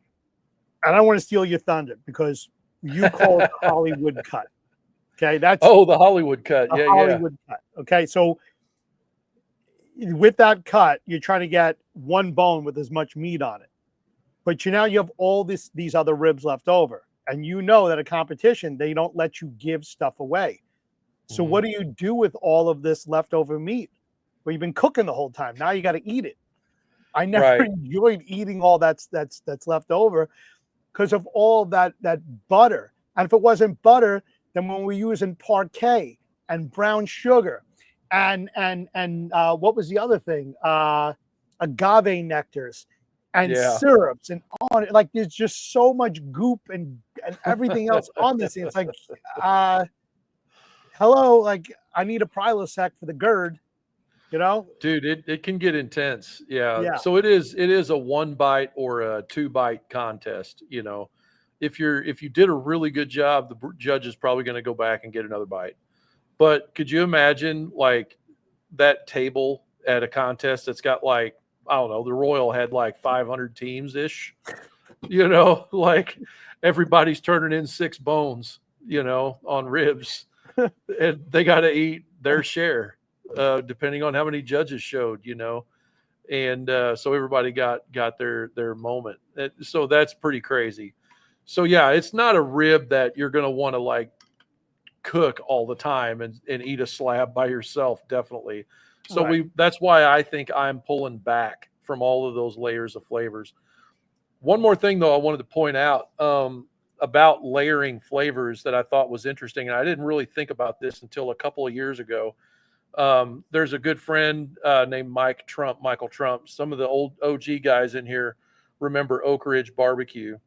I don't want to steal your thunder because you call it the Hollywood cut. Okay, that's the Hollywood cut. Yeah, Hollywood cut. Okay, so with that cut, you're trying to get one bone with as much meat on it, but now you have all these other ribs left over, And you know that a competition, they don't let you give stuff away. So what do you do with all of this leftover meat? Well, you've been cooking the whole time. Now you got to eat it. I never Right. enjoyed eating all that's left over because of all that butter. And if it wasn't butter, then when we're using parquet and brown sugar and what was the other thing? Agave nectars and syrups and on it. Like there's just so much goop and everything else on this thing. It's like, hello, like I need a Prilosec for the GERD, you know? Dude, it can get intense. Yeah. Yeah. So it is a 1 bite or a 2 bite contest, you know. If you did a really good job, the judge is probably going to go back and get another bite. But could you imagine like that table at a contest that's got like, I don't know, the Royal had like 500 teams ish, you know, like everybody's turning in 6 bones, you know, on ribs, and they got to eat their share, depending on how many judges showed, you know, and so everybody got their moment. So that's pretty crazy. So yeah, it's not a rib that you're going to want to like cook all the time and eat a slab by yourself. Definitely. So that's why I think I'm pulling back from all of those layers of flavors. One more thing though, I wanted to point out about layering flavors that I thought was interesting. And I didn't really think about this until a couple of years ago. There's a good friend named Michael Trump. Some of the old OG guys in here remember Oak Ridge Barbecue.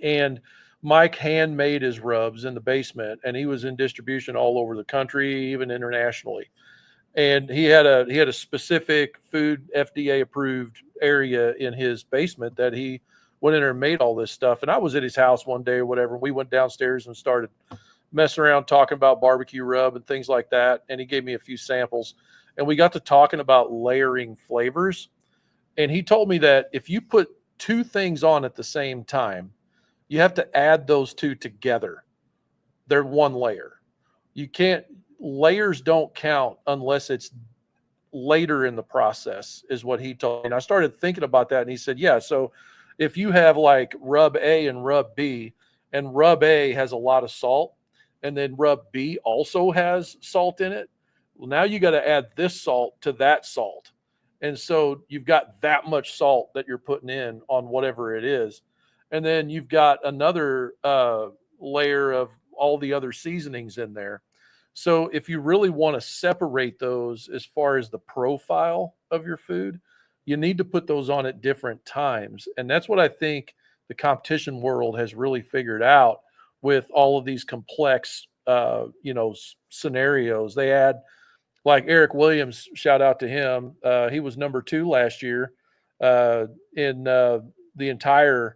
And Mike handmade his rubs in the basement, and he was in distribution all over the country, even internationally. And he had a specific food FDA approved area in his basement that he went in there and made all this stuff. And I was at his house one day or whatever. We went downstairs and started messing around talking about barbecue rub and things like that. And he gave me a few samples, and we got to talking about layering flavors. And he told me that if you put 2 things on at the same time, you have to add those 2 together. They're one layer. You can't, layers don't count unless it's later in the process, is what he told me. And I started thinking about that, and he said, yeah, so if you have like rub A and rub B, and rub A has a lot of salt, and then rub B also has salt in it, well, now you got to add this salt to that salt. And so you've got that much salt that you're putting in on whatever it is. And then you've got another layer of all the other seasonings in there. So if you really want to separate those as far as the profile of your food, you need to put those on at different times. And that's what I think the competition world has really figured out with all of these complex, scenarios. They add, like Eric Williams, shout out to him. He was number 2 last year in the entire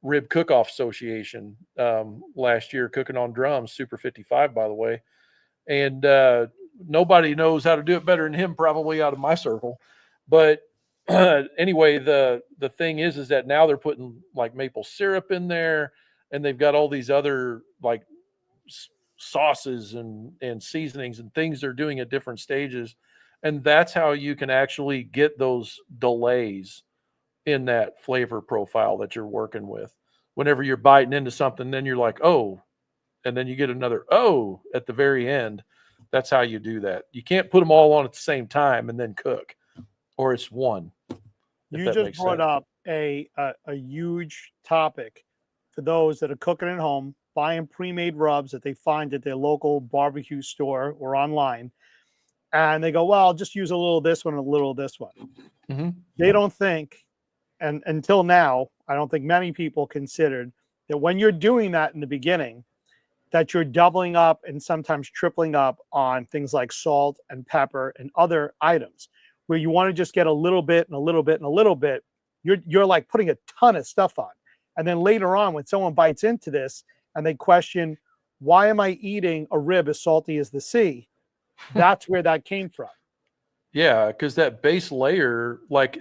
Rib Cook-Off Association last year, cooking on drums, Super 55, by the way. And nobody knows how to do it better than him, probably out of my circle. But anyway, the thing is that now they're putting like maple syrup in there, and they've got all these other like sauces and seasonings and things they're doing at different stages. And that's how you can actually get those delays in that flavor profile that you're working with. Whenever you're biting into something, then you're like, oh, and then you get another oh at the very end. That's how you do that. You can't put them all on at the same time and then cook, or it's one. You just brought up a huge topic for those that are cooking at home, buying pre-made rubs that they find at their local barbecue store or online. And they go, well, I'll just use a little of this one and a little of this one. Mm-hmm. They don't think, and until now, I don't think many people considered that when you're doing that in the beginning, that you're doubling up and sometimes tripling up on things like salt and pepper and other items, where you want to just get a little bit and a little bit and a little bit. You're like putting a ton of stuff on. And then later on, when someone bites into this and they question, why am I eating a rib as salty as the sea? That's where that came from. Yeah, because that base layer, like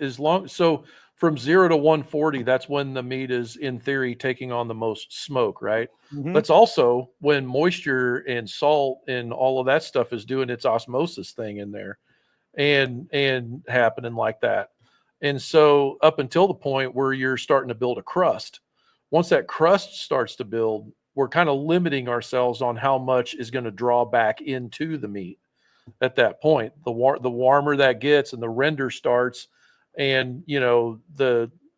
so from 0 to 140, that's when the meat is in theory taking on the most smoke, right? Mm-hmm. That's also when moisture and salt and all of that stuff is doing its osmosis thing in there and happening like that. And so up until the point where you're starting to build a crust, once that crust starts to build, we're kind of limiting ourselves on how much is going to draw back into the meat at that point. The warmer that gets and the render starts, and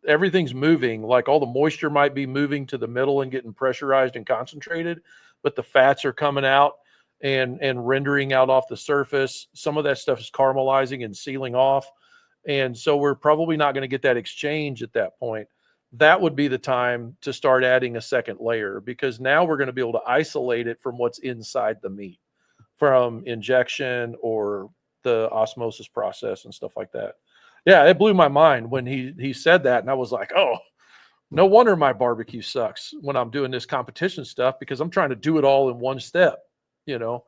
everything's moving, like all the moisture might be moving to the middle and getting pressurized and concentrated, but the fats are coming out and rendering out off the surface. Some of that stuff is caramelizing and sealing off. And so we're probably not going to get that exchange at that point. That would be the time to start adding a second layer, because now we're going to be able to isolate it from what's inside the meat from injection or the osmosis process and stuff like that. Yeah, it blew my mind when he said that, and I was like, oh, no wonder my barbecue sucks when I'm doing this competition stuff, because I'm trying to do it all in one step, to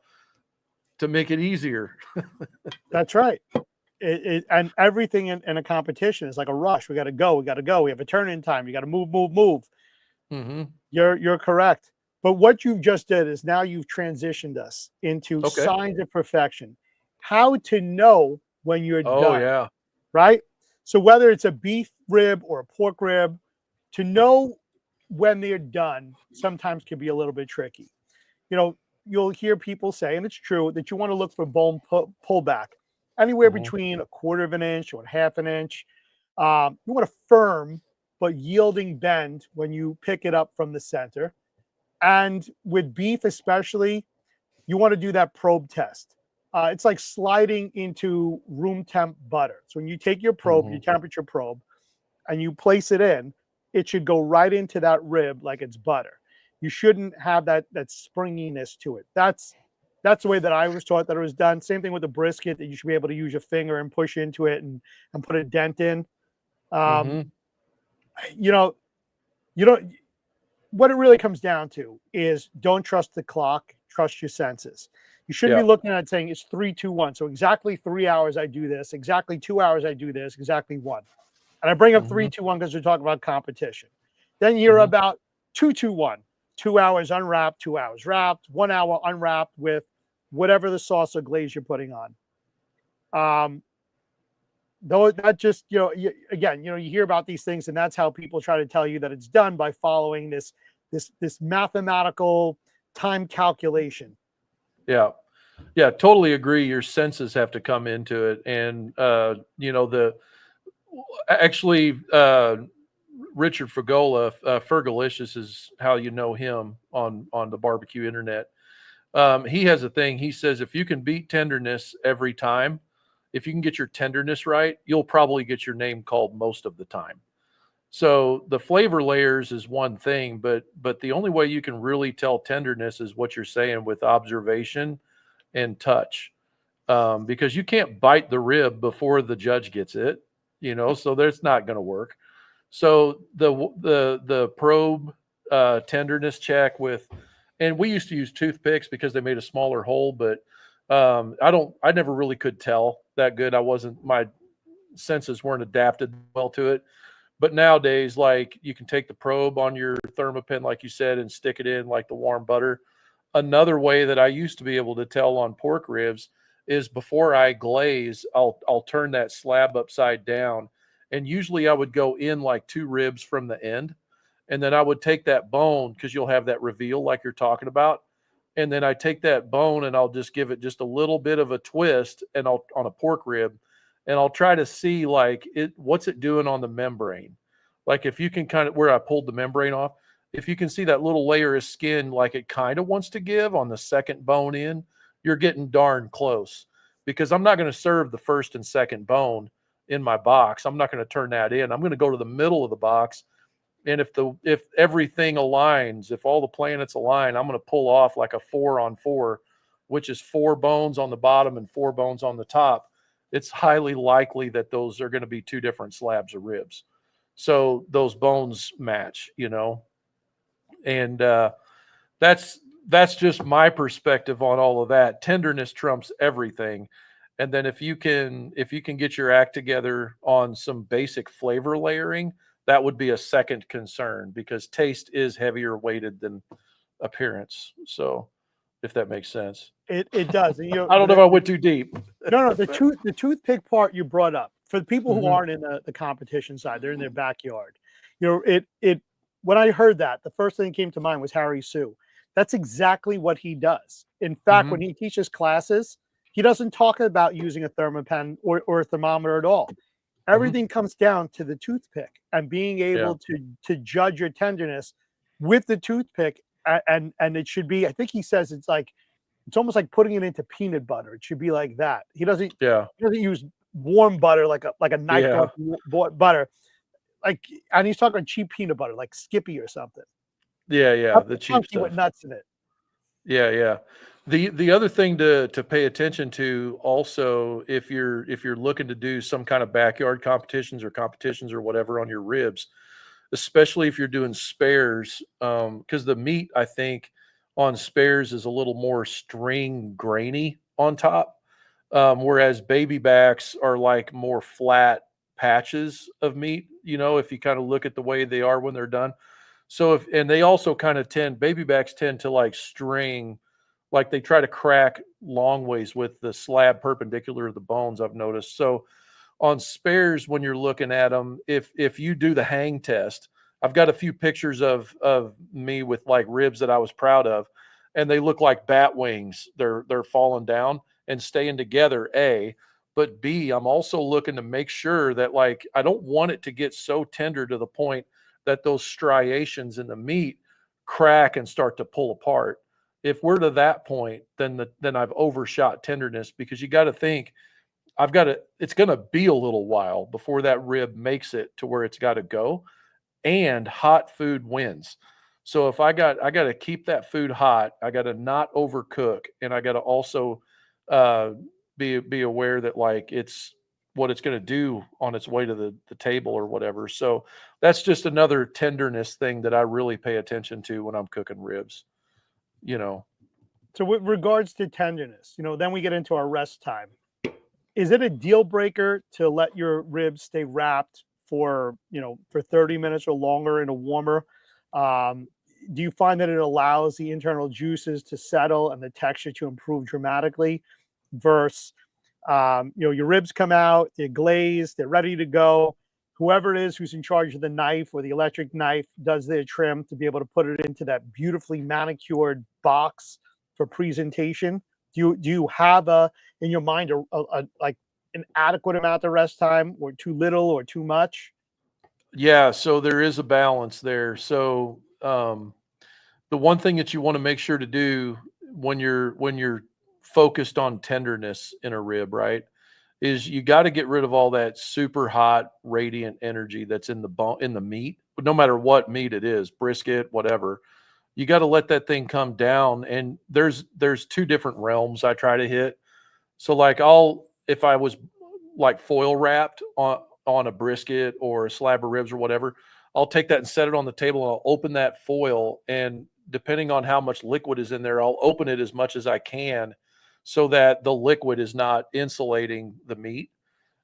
make it easier. That's right. And everything in a competition is like a rush. We got to go. We have a turn-in time. You got to move. Mm-hmm. You're correct. But what you've just did is now you've transitioned us into signs of perfection. How to know when you're done. Oh, yeah. Right? So whether it's a beef rib or a pork rib, to know when they're done sometimes can be a little bit tricky. You'll hear people say, and it's true, that you want to look for bone pullback anywhere between 1/4 of an inch or 1/2 an inch. You want a firm but yielding bend when you pick it up from the center. And with beef especially, you want to do that probe test. It's like sliding into room temp butter. So when you take your probe, your temperature probe, and you place it in, it should go right into that rib like it's butter. You shouldn't have that springiness to it. That's the way that I was taught that it was done. Same thing with the brisket, that you should be able to use your finger and push into it and put a dent in. What it really comes down to is don't trust the clock, trust your senses. You shouldn't be looking at it saying it's 3, 2, 1. So exactly 3 hours I do this, exactly 2 hours I do this, exactly 1. And I bring up 3, 2, 1 because we're talking about competition. Then you're about 2, 2, 1. 2 hours unwrapped, 2 hours wrapped, 1 hour unwrapped with whatever the sauce or glaze you're putting on. Though that just, you hear about these things, and that's how people try to tell you that it's done, by following this mathematical time calculation. Yeah, totally agree. Your senses have to come into it. And, Richard Fergola, Fergalicious is how you know him on the barbecue internet. He has a thing. He says, if you can beat tenderness every time, if you can get your tenderness right, you'll probably get your name called most of the time. So the flavor layers is one thing, but the only way you can really tell tenderness is what you're saying, with observation and touch, because you can't bite the rib before the judge gets it, so that's not going to work. So the probe tenderness check and we used to use toothpicks because they made a smaller hole, but I never really could tell that good. My senses weren't adapted well to it. But nowadays, like, you can take the probe on your Thermopin, like you said, and stick it in like the warm butter. Another way that I used to be able to tell on pork ribs is, before I glaze, I'll turn that slab upside down. And usually I would go in like 2 ribs from the end. And then I would take that bone, because you'll have that reveal like you're talking about. And then I take that bone and I'll just give it just a little bit of a twist, and on a pork rib, and I'll try to see what's it doing on the membrane. Like, if you can kind of, where I pulled the membrane off, if you can see that little layer of skin, like it kind of wants to give on the second bone in, you're getting darn close. Because I'm not going to serve the first and second bone in my box. I'm not going to turn that in. I'm going to go to the middle of the box. And if everything aligns, if all the planets align, I'm going to pull off like a 4-on-4, which is 4 bones on the bottom and 4 bones on the top. It's highly likely that those are going to be 2 different slabs of ribs. So those bones match, and that's just my perspective on all of that. Tenderness trumps everything. And then if you can get your act together on some basic flavor layering, that would be a second concern, because taste is heavier weighted than appearance. So, if that makes sense. It does. And, I don't know if I went too deep. No, the toothpick part you brought up, for the people who aren't in the competition side, they're in their backyard. It when I heard that, the first thing that came to mind was Harry Sue. That's exactly what he does. In fact, when he teaches classes, he doesn't talk about using a thermopen or a thermometer at all. Everything comes down to the toothpick and being able to judge your tenderness with the toothpick. And it should be, I think he says it's almost like putting it into peanut butter. It should be like that. He doesn't use warm butter like a knife going through butter. And he's talking cheap peanut butter, like Skippy or something. Yeah, the cheap stuff with nuts in it. Yeah. The other thing to pay attention to also, if you're looking to do some kind of backyard competitions or whatever on your ribs, especially if you're doing spares, because the meat, I think, on spares is a little more string grainy on top, whereas baby backs are like more flat patches of meat, if you kind of look at the way they are when they're done. So and they also kind of baby backs tend to like string, like they try to crack long ways with the slab perpendicular to the bones, I've noticed. So on spares, when you're looking at them, if you do the hang test, I've got a few pictures of me with like ribs that I was proud of, and they look like bat wings. They're falling down and staying together, A. But B, I'm also looking to make sure that, like, I don't want it to get so tender to the point that those striations in the meat crack and start to pull apart. If we're to that point, then I've overshot tenderness, because you got to think, it's going to be a little while before that rib makes it to where it's got to go, and hot food wins. So if I got to keep that food hot, I got to not overcook, and I got to also be aware that, like, it's what it's going to do on its way to the table or whatever. So that's just another tenderness thing that I really pay attention to when I'm cooking ribs, So with regards to tenderness, then we get into our rest time. Is it a deal breaker to let your ribs stay wrapped for 30 minutes or longer in a warmer? Do you find that it allows the internal juices to settle and the texture to improve dramatically versus, your ribs come out, they're glazed, they're ready to go. Whoever it is who's in charge of the knife or the electric knife does their trim to be able to put it into that beautifully manicured box for presentation. Do you have in your mind like an adequate amount of rest time, or too little or too much? Yeah, so there is a balance there. So the one thing that you want to make sure to do when you're focused on tenderness in a rib, right, is you got to get rid of all that super hot radiant energy that's in the meat, no matter what meat it is, brisket, whatever. You got to let that thing come down. And there's two different realms I try to hit. So like if I was like foil wrapped on a brisket or a slab of ribs or whatever, I'll take that and set it on the table, and I'll open that foil, and depending on how much liquid is in there, I'll open it as much as I can so that the liquid is not insulating the meat.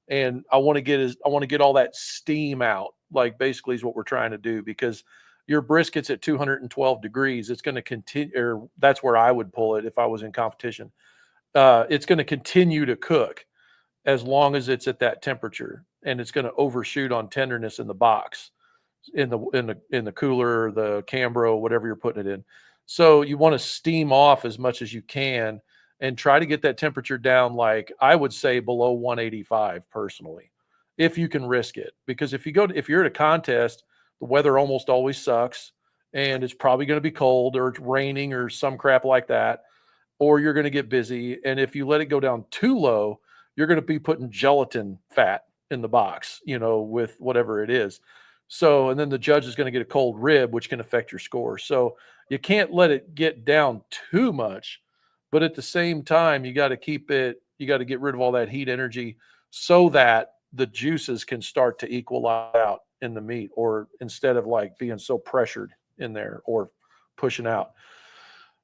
And I want to get all that steam out, like basically is what we're trying to do, because your brisket's at 212 degrees. It's going to continue, or that's where I would pull it if I was in competition. It's going to continue to cook as long as it's at that temperature, and it's going to overshoot on tenderness in the box, in the cooler, the Cambro, whatever you're putting it in. So you want to steam off as much as you can and try to get that temperature down, like I would say below 185 personally, if you can risk it. Because if you're at a contest, the weather almost always sucks, and it's probably going to be cold, or it's raining or some crap like that, or you're going to get busy. And if you let it go down too low, you're going to be putting gelatin fat in the box, with whatever it is. So, and then the judge is going to get a cold rib, which can affect your score. So you can't let it get down too much, but at the same time, you got to get rid of all that heat energy so that the juices can start to equal out in the meat, or instead of like being so pressured in there or pushing out.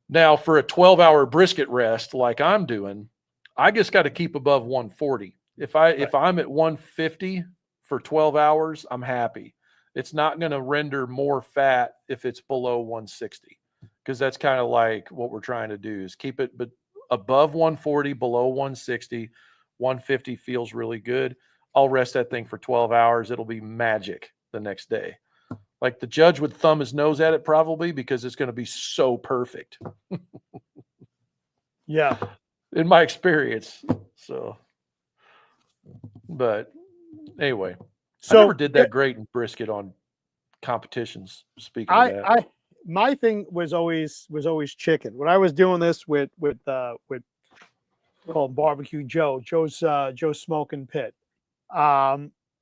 Now, for a 12-hour brisket rest, like I'm doing, I just got to keep above 140. If I'm at 150 for 12 hours, I'm happy. It's not going to render more fat if it's below 160, because that's kind of like what we're trying to do, is keep it but above 140, below 160. 150 feels really good. I'll rest that thing for 12 hours. It'll be magic the next day. Like the judge would thumb his nose at it probably because it's going to be so perfect. Yeah. In my experience. So, but anyway, I never So did that great in brisket on competitions. Speaking of that, my thing was always chicken. When I was doing this with called Barbecue Joe's Smoking Pit.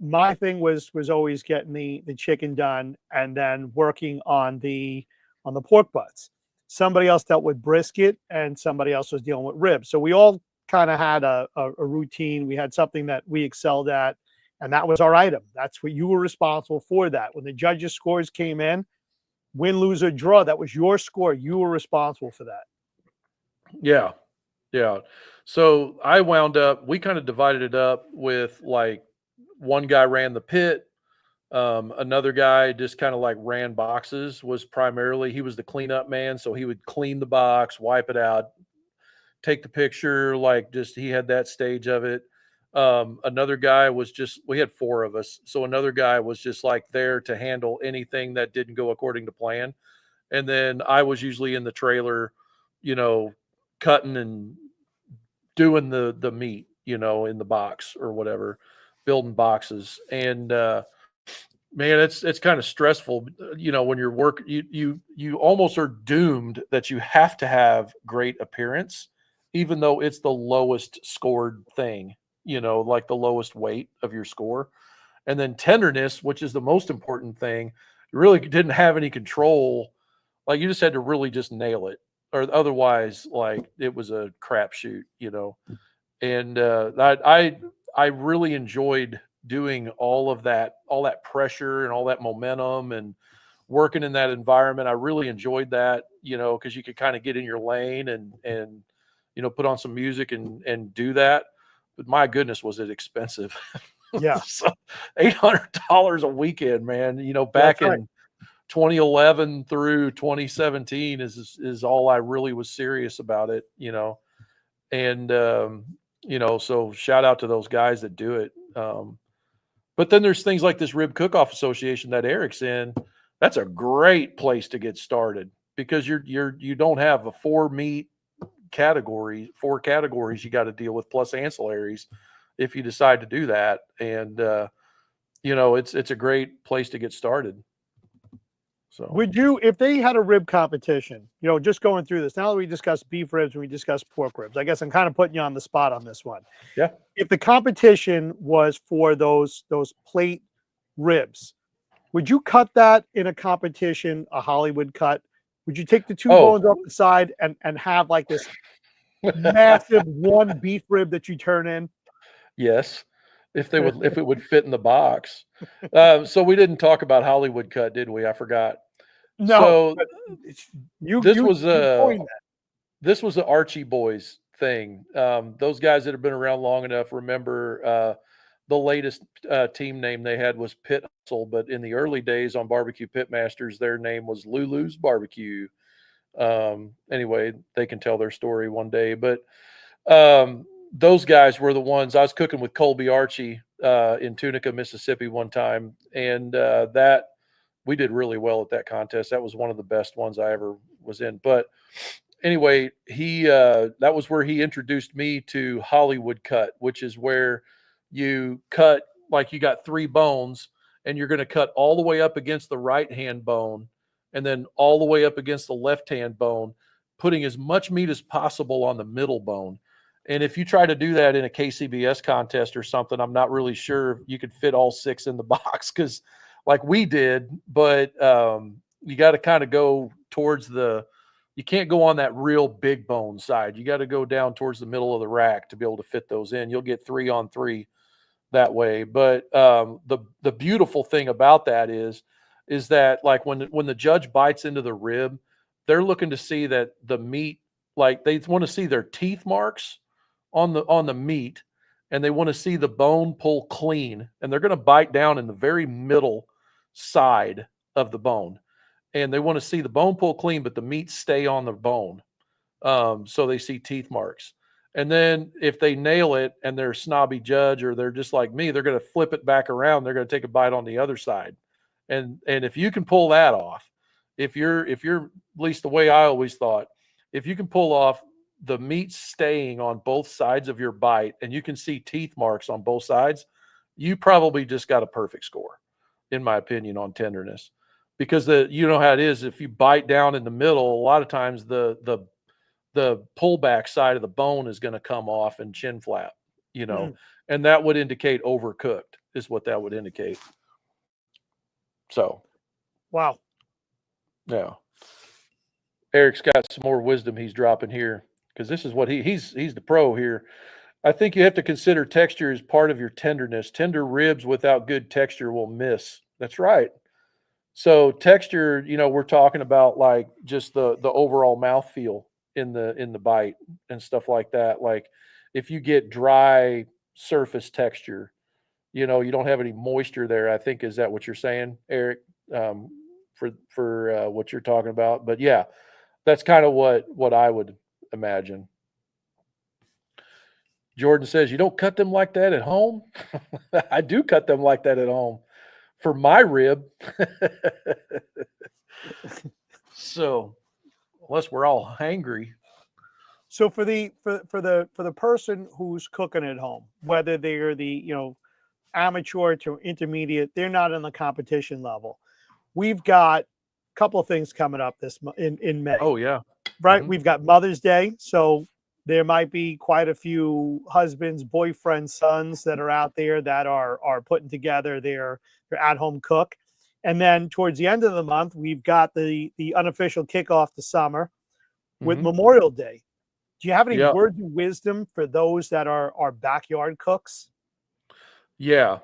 My thing was always getting the chicken done and then working on the pork butts. Somebody else dealt with brisket and somebody else was dealing with ribs. So we all kind of had a routine. We had something that we excelled at, and that was our item. That's what you were responsible for. That when the judges' scores came in, win, lose, or draw, that was your score. You were responsible for that. yeah, yeah. So I wound up. We kind of divided it up with like one guy ran the pit. Another guy just kind of like ran boxes. Was primarily he was the cleanup man, so he would clean the box, wipe it out, take the picture. Like just he had that stage of it. Another guy was just we had four of us, so another guy was just like there to handle anything that didn't go according to plan. And then I was usually in the trailer, cutting and doing the meat, in the box or whatever, building boxes. And man, it's kind of stressful, when you're you almost are doomed that you have to have great appearance, even though it's the lowest scored thing, like the lowest weight of your score. And then tenderness, which is the most important thing, you really didn't have any control. Like you just had to really just nail it, or otherwise, like it was a crapshoot. And I really enjoyed doing all that pressure and all that momentum and working in that environment. I really enjoyed that, because you could kind of get in your lane and put on some music and do that. But my goodness, was it expensive? Yeah. So $800 a weekend, man. Back That's right. in 2011 through 2017 is all I really was serious about it. And so shout out to those guys that do it. But then there's things like this Rib Cook-Off Association that Eric's in. That's a great place to get started because you don't have a four categories you got to deal with plus ancillaries if you decide to do that. And it's a great place to get started. So would you, if they had a rib competition, just going through this, now that we discussed beef ribs and we discussed pork ribs, I guess I'm kind of putting you on the spot on this one. Yeah. If the competition was for those plate ribs, would you cut that in a competition, a Hollywood cut? Would you take the two bones off the side and have like this massive one beef rib that you turn in? Yes. If it would fit in the box. So we didn't talk about Hollywood cut, did we? I forgot. No. So this was the Archie Boys thing. Those guys that have been around long enough remember the latest team name they had was Pit Hustle, but in the early days on Barbecue Pitmasters, their name was Lulu's Barbecue. Anyway, they can tell their story one day, but those guys were the ones. I was cooking with Colby Archie in Tunica, Mississippi one time, and that we did really well at that contest. That was one of the best ones I ever was in. But anyway, that was where he introduced me to Hollywood cut, which is where you cut like you got three bones and you're going to cut all the way up against the right hand bone and then all the way up against the left hand bone, putting as much meat as possible on the middle bone. And if you try to do that in a KCBS contest or something, I'm not really sure you could fit all six in the box because like we did, but you got to kind of go towards you can't go on that real big bone side. You got to go down towards the middle of the rack to be able to fit those in. You'll get 3-on-3 that way. But the beautiful thing about that is that like when the judge bites into the rib, they're looking to see that the meat, like they want to see their teeth marks on the meat, and they want to see the bone pull clean, and they're going to bite down in the very middle side of the bone, and they want to see the bone pull clean, but the meat stay on the bone. So they see teeth marks. And then if they nail it and they're a snobby judge or they're just like me, they're going to flip it back around. They're going to take a bite on the other side. And if you can pull that off, if you're at least the way I always thought, if you can pull off the meat staying on both sides of your bite and you can see teeth marks on both sides, you probably just got a perfect score, in my opinion, on tenderness. Because you know how it is, if you bite down in the middle, a lot of times the pullback side of the bone is going to come off and chin flap, and that would indicate overcooked is what that would indicate. So, wow. Yeah. Eric's got some more wisdom he's dropping here because this is what he's the pro here. I think you have to consider texture as part of your tenderness. Tender ribs without good texture will miss. That's right. So texture, we're talking about like just the overall mouthfeel in the bite and stuff like that. Like if you get dry surface texture, you don't have any moisture there. I think is that what you're saying, Eric? For what you're talking about, but yeah, that's kind of what I would imagine. Jordan says, you don't cut them like that at home? I do cut them like that at home for my rib. So, unless we're all hangry. So for the person who's cooking at home, whether they're the amateur to intermediate, they're not in the competition level. We've got a couple of things coming up in May. Oh yeah, right. Mm-hmm. We've got Mother's Day, so there might be quite a few husbands, boyfriends, sons that are out there that are putting together their at-home cook. And then towards the end of the month, we've got the unofficial kickoff to summer with Memorial Day. Do you have any words of wisdom for those that are backyard cooks? Yeah.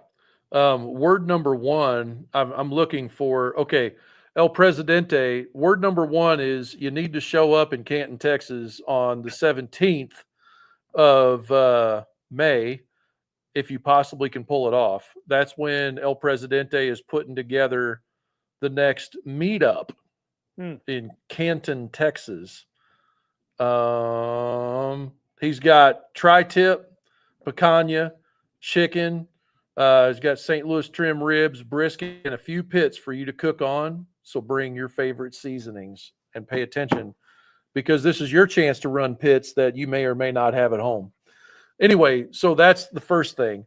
Word number one, I'm looking for, okay, El Presidente, word number one is you need to show up in Canton, Texas on the 17th of May, if you possibly can pull it off. That's when El Presidente is putting together the next meetup in Canton, Texas. He's got tri-tip, picanha, chicken. He's got St. Louis trim ribs, brisket, and a few pits for you to cook on. So bring your favorite seasonings and pay attention because this is your chance to run pits that you may or may not have at home. Anyway, so that's the first thing.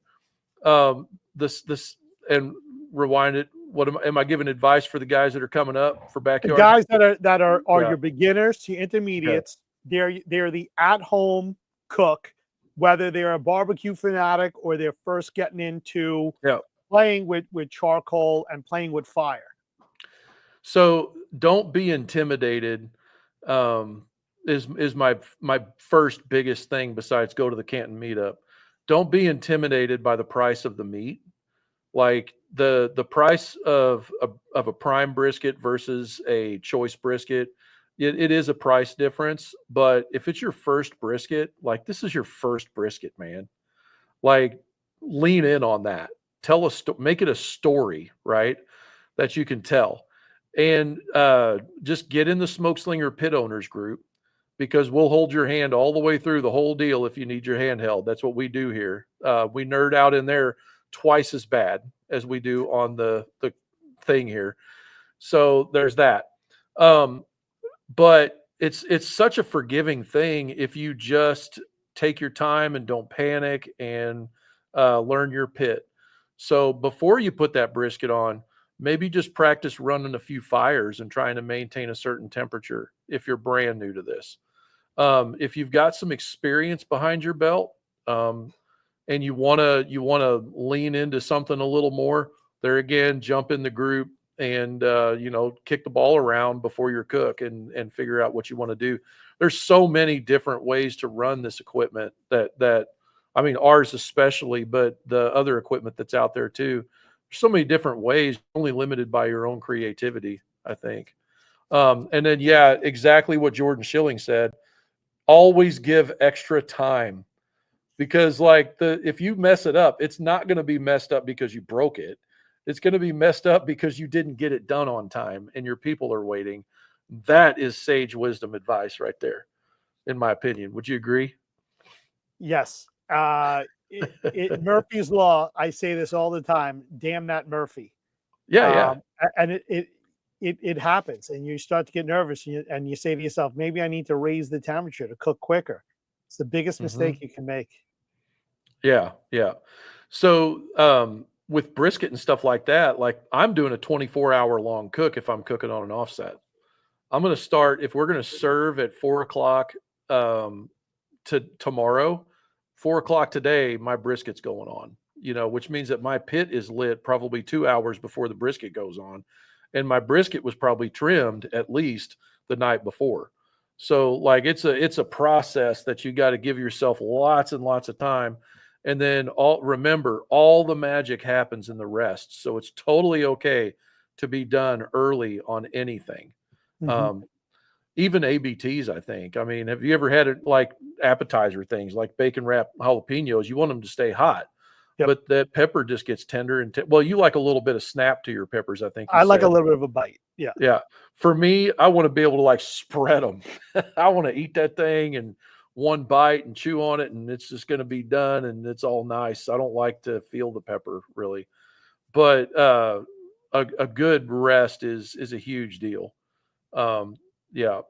This and rewind it. What am I giving advice for the guys that are coming up for backyard? The guys that are your beginners to intermediates. Yeah. They're the at-home cook, whether they're a barbecue fanatic or they're first getting into playing with charcoal and playing with fire. So don't be intimidated. Is my first biggest thing besides go to the Canton meetup. Don't be intimidated by the price of the meat. Like the price of a prime brisket versus a choice brisket, it is a price difference. But if it's your first brisket, like this is your first brisket, man. Like lean in on that. Make it a story, right? That you can tell. And just get in the Smoke Slinger Pit Owners group because we'll hold your hand all the way through the whole deal if you need your hand held. That's what we do here. We nerd out in there twice as bad as we do on the thing here. So there's that. But it's such a forgiving thing if you just take your time and don't panic and learn your pit. So before you put that brisket on, maybe just practice running a few fires and trying to maintain a certain temperature if you're brand new to this. If you've got some experience behind your belt and you want to lean into something a little more, there again, jump in the group and kick the ball around before your cook and figure out what you want to do. There's so many different ways to run this equipment that I mean ours especially, but the other equipment that's out there too. So many different ways, only limited by your own creativity, I think. And then, exactly what Jordan Schilling said. Always give extra time because if you mess it up, it's not going to be messed up because you broke it. It's going to be messed up because you didn't get it done on time and your people are waiting. That is sage wisdom advice right there, in my opinion. Would you agree? Yes. Murphy's Law. I say this all the time. Damn that Murphy. Yeah. And it happens, and you start to get nervous, and you say to yourself, maybe I need to raise the temperature to cook quicker. It's the biggest Hmm. mistake you can make. Yeah. So, with brisket and stuff like that, like I'm doing a 24-hour long cook if I'm cooking on an offset. I'm going to start if we're going to serve at 4 o'clock to tomorrow, 4 o'clock today. My brisket's going on, which means that my pit is lit probably 2 hours before the brisket goes on, and my brisket was probably trimmed at least the night before. So, like, it's a process that you got to give yourself lots and lots of time, and then remember all the magic happens in the rest. So it's totally okay to be done early on anything. Mhm. Um, even ABTs, I think. I mean, have you ever had it like appetizer things like bacon wrapped jalapenos? You want them to stay hot, Yep. but that pepper just gets tender and well, you like a little bit of snap to your peppers, I think you I like a said. little bit of a bite. Yeah. Yeah. For me, I want to be able to like spread them. I want to eat that thing and one bite and chew on it, and it's just going to be done and it's all nice. I don't like to feel the pepper really, but a good rest is a huge deal. Yeah.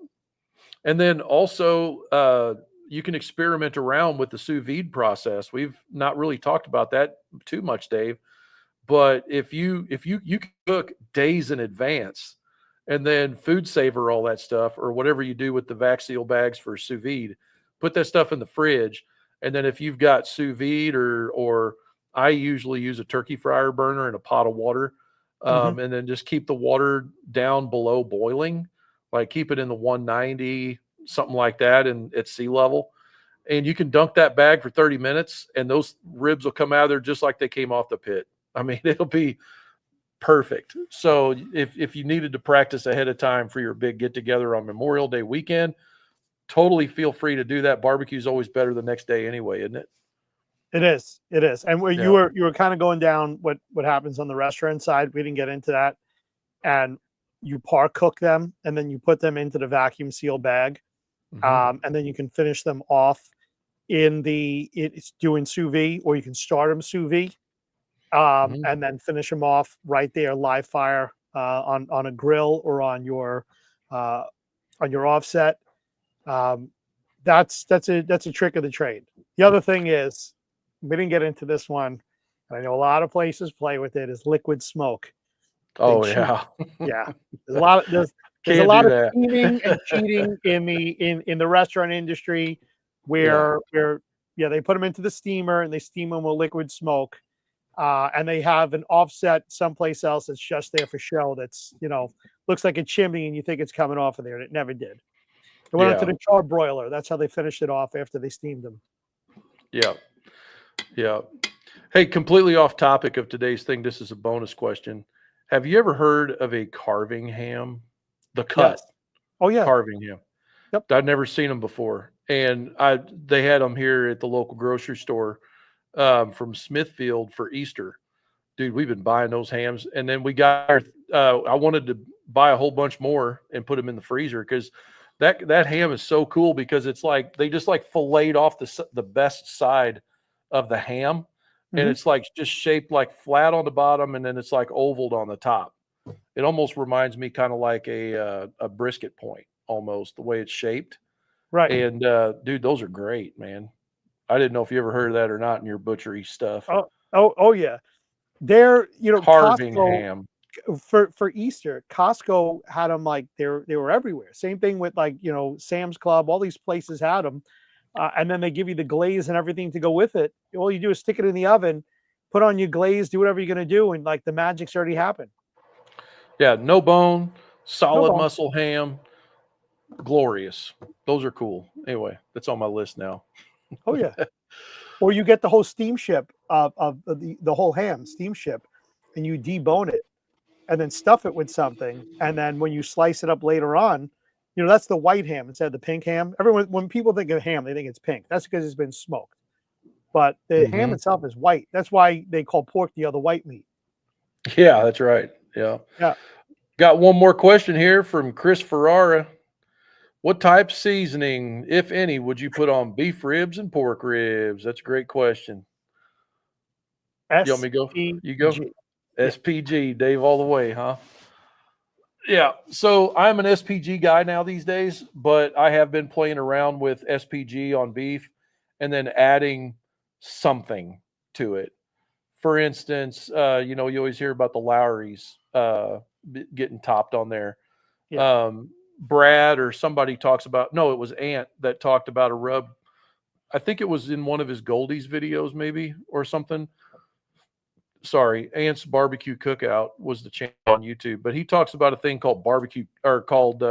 And then also, you can experiment around with the sous vide process. We've not really talked about that too much, Dave. But if you can cook days in advance, and then food saver all that stuff, or whatever you do with the vac seal bags for sous vide, put that stuff in the fridge. And then if you've got sous vide, or I usually use a turkey fryer burner and a pot of water, Mhm. and then just keep the water down below boiling, like keep it in the 190, something like that, and at sea level. And you can dunk that bag for 30 minutes, and those ribs will come out of there just like they came off the pit. I mean, it'll be perfect. So if you needed to practice ahead of time for your big get together on Memorial Day weekend, totally feel free to do that. Barbecue is always better the next day anyway, isn't it? It is. It is. And where Yeah. you were kind of going down what happens on the restaurant side. We didn't get into that. And you par cook them, and then you put them into the vacuum seal bag, Hmm. and then you can finish them off it's doing sous vide, or you can start them sous vide, Hmm. and then finish them off right there live fire, on a grill or uh, on your offset. Um, that's a trick of the trade. The other thing is, we didn't get into this one. I know a lot of places play with it. Is liquid smoke. They Oh cheat. yeah. Yeah, there's a lot of there's a Can't lot do of that. scheming and cheating in the restaurant industry, Yeah. where yeah, they put them into the steamer and they steam them with liquid smoke, and they have an offset someplace else that's just there for show. That's looks like a chimney, and you think it's coming off of there, and it never did. It went onto Yeah. the char broiler. That's how they finished it off after they steamed them. Yeah. Yeah. Hey, completely off topic of today's thing. This is a bonus question. Have you ever heard of a carving ham? The Yes. cut Oh yeah. carving ham. Yep. I'd never seen them before, and they had them here at the local grocery store, from Smithfield for Easter. Dude, we've been buying those hams, and then we got. I wanted to buy a whole bunch more and put them in the freezer because that ham is so cool because it's like they just like filleted off the best side of the ham, and Hmm. it's like just shaped like flat on the bottom, and then it's like ovaled on the top. It almost reminds me kind of like a brisket point, almost the way it's shaped. Right. And dude, those are great, man. I didn't know if you ever heard of that or not in your butchery stuff. Oh yeah. They're Carving Costco ham. for Easter. Costco had them like they were everywhere. Same thing with like Sam's Club. All these places had them, and then they give you the glaze and everything to go with it. All you do is stick it in the oven, put on your glaze, do whatever you're gonna do, and like the magic's already happened. Yeah, no bone, No solid bone. muscle ham, glorious. Those are cool. Anyway, that's on my list now. Oh yeah. Or you get the whole steamship of the whole ham steamship, and you debone it and then stuff it with something. And then when you slice it up later on, that's the white ham instead of the pink ham. Everyone, when people think of ham, they think it's pink. That's because it's been smoked. But the ham Hmm. itself is white. That's why they call pork the other white meat. Yeah, that's right. Yeah. Yeah. Got one more question here from Chris Ferrara. What type seasoning, if any, would you put on beef ribs and pork ribs? That's a great question. You want me to go? You go? SPG. SPG, Dave, all the way, huh? Yeah. So I'm an SPG guy now these days, but I have been playing around with SPG on beef and then adding something to it. For instance, you always hear about the Lowry's getting topped on there. Yeah. Brad or somebody talks about, no, it was Ant that talked about a rub. I think it was in one of his Goldies videos, maybe, or something. Sorry, Ant's Barbecue Cookout was the channel on YouTube, but he talks about a thing called barbecue or called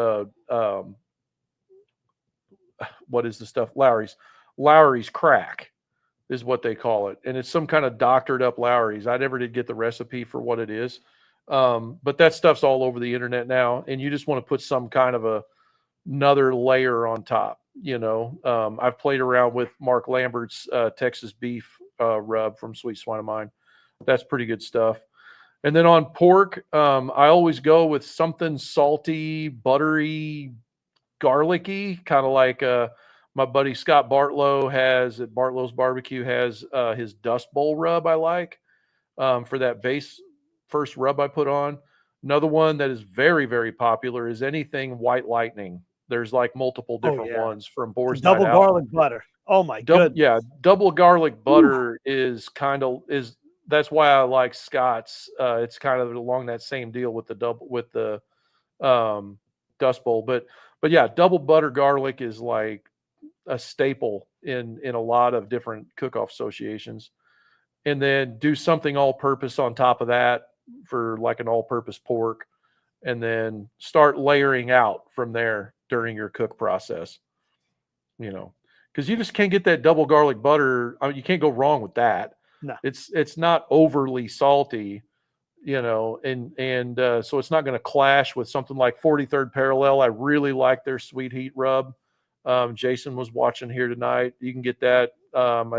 what is the stuff? Lowry's crack is what they call it, and it's some kind of doctored up Lowry's. I never did get the recipe for what it is, but that stuff's all over the internet now, and you just want to put some kind of another layer on top. I've played around with Mark Lambert's Texas beef rub from Sweet Swine of Mine. That's pretty good stuff. And then on pork, I always go with something salty, buttery, garlicky, kind of like my buddy Scott Bartlow has at Bartlow's Barbecue has his Dust Bowl rub I like for that base first rub I put on. Another one that is very, very popular is anything White Lightning. There's like multiple different ones from Boar's Night Out. Double garlic butter. Oh my goodness. Yeah, double garlic butter is that's why I like Scott's. It's kind of along that same deal with the Dust Bowl, but yeah, double butter garlic is like a staple in a lot of different cook-off associations. And then do something all-purpose on top of that for like an all-purpose pork, and then start layering out from there during your cook process. Because you just can't get that double garlic butter. I mean, you can't go wrong with that. No. It's not overly salty, and so it's not going to clash with something like 43rd Parallel. I really like their Sweet Heat rub. Jason was watching here tonight. You can get that. I'm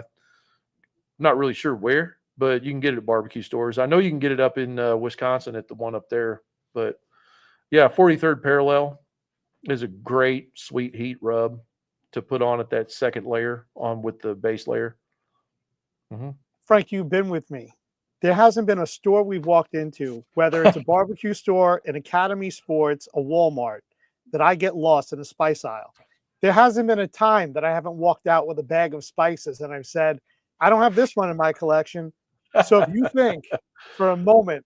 not really sure where, but you can get it at barbecue stores. I know you can get it up in Wisconsin at the one up there. But yeah, 43rd Parallel is a great Sweet Heat rub to put on at that second layer on with the base layer. Mm-hmm. Frank, you've been with me. There hasn't been a store we've walked into, whether it's a barbecue store, an Academy Sports, a Walmart, that I get lost in a spice aisle. There hasn't been a time that I haven't walked out with a bag of spices and I've said, I don't have this one in my collection. So if you think for a moment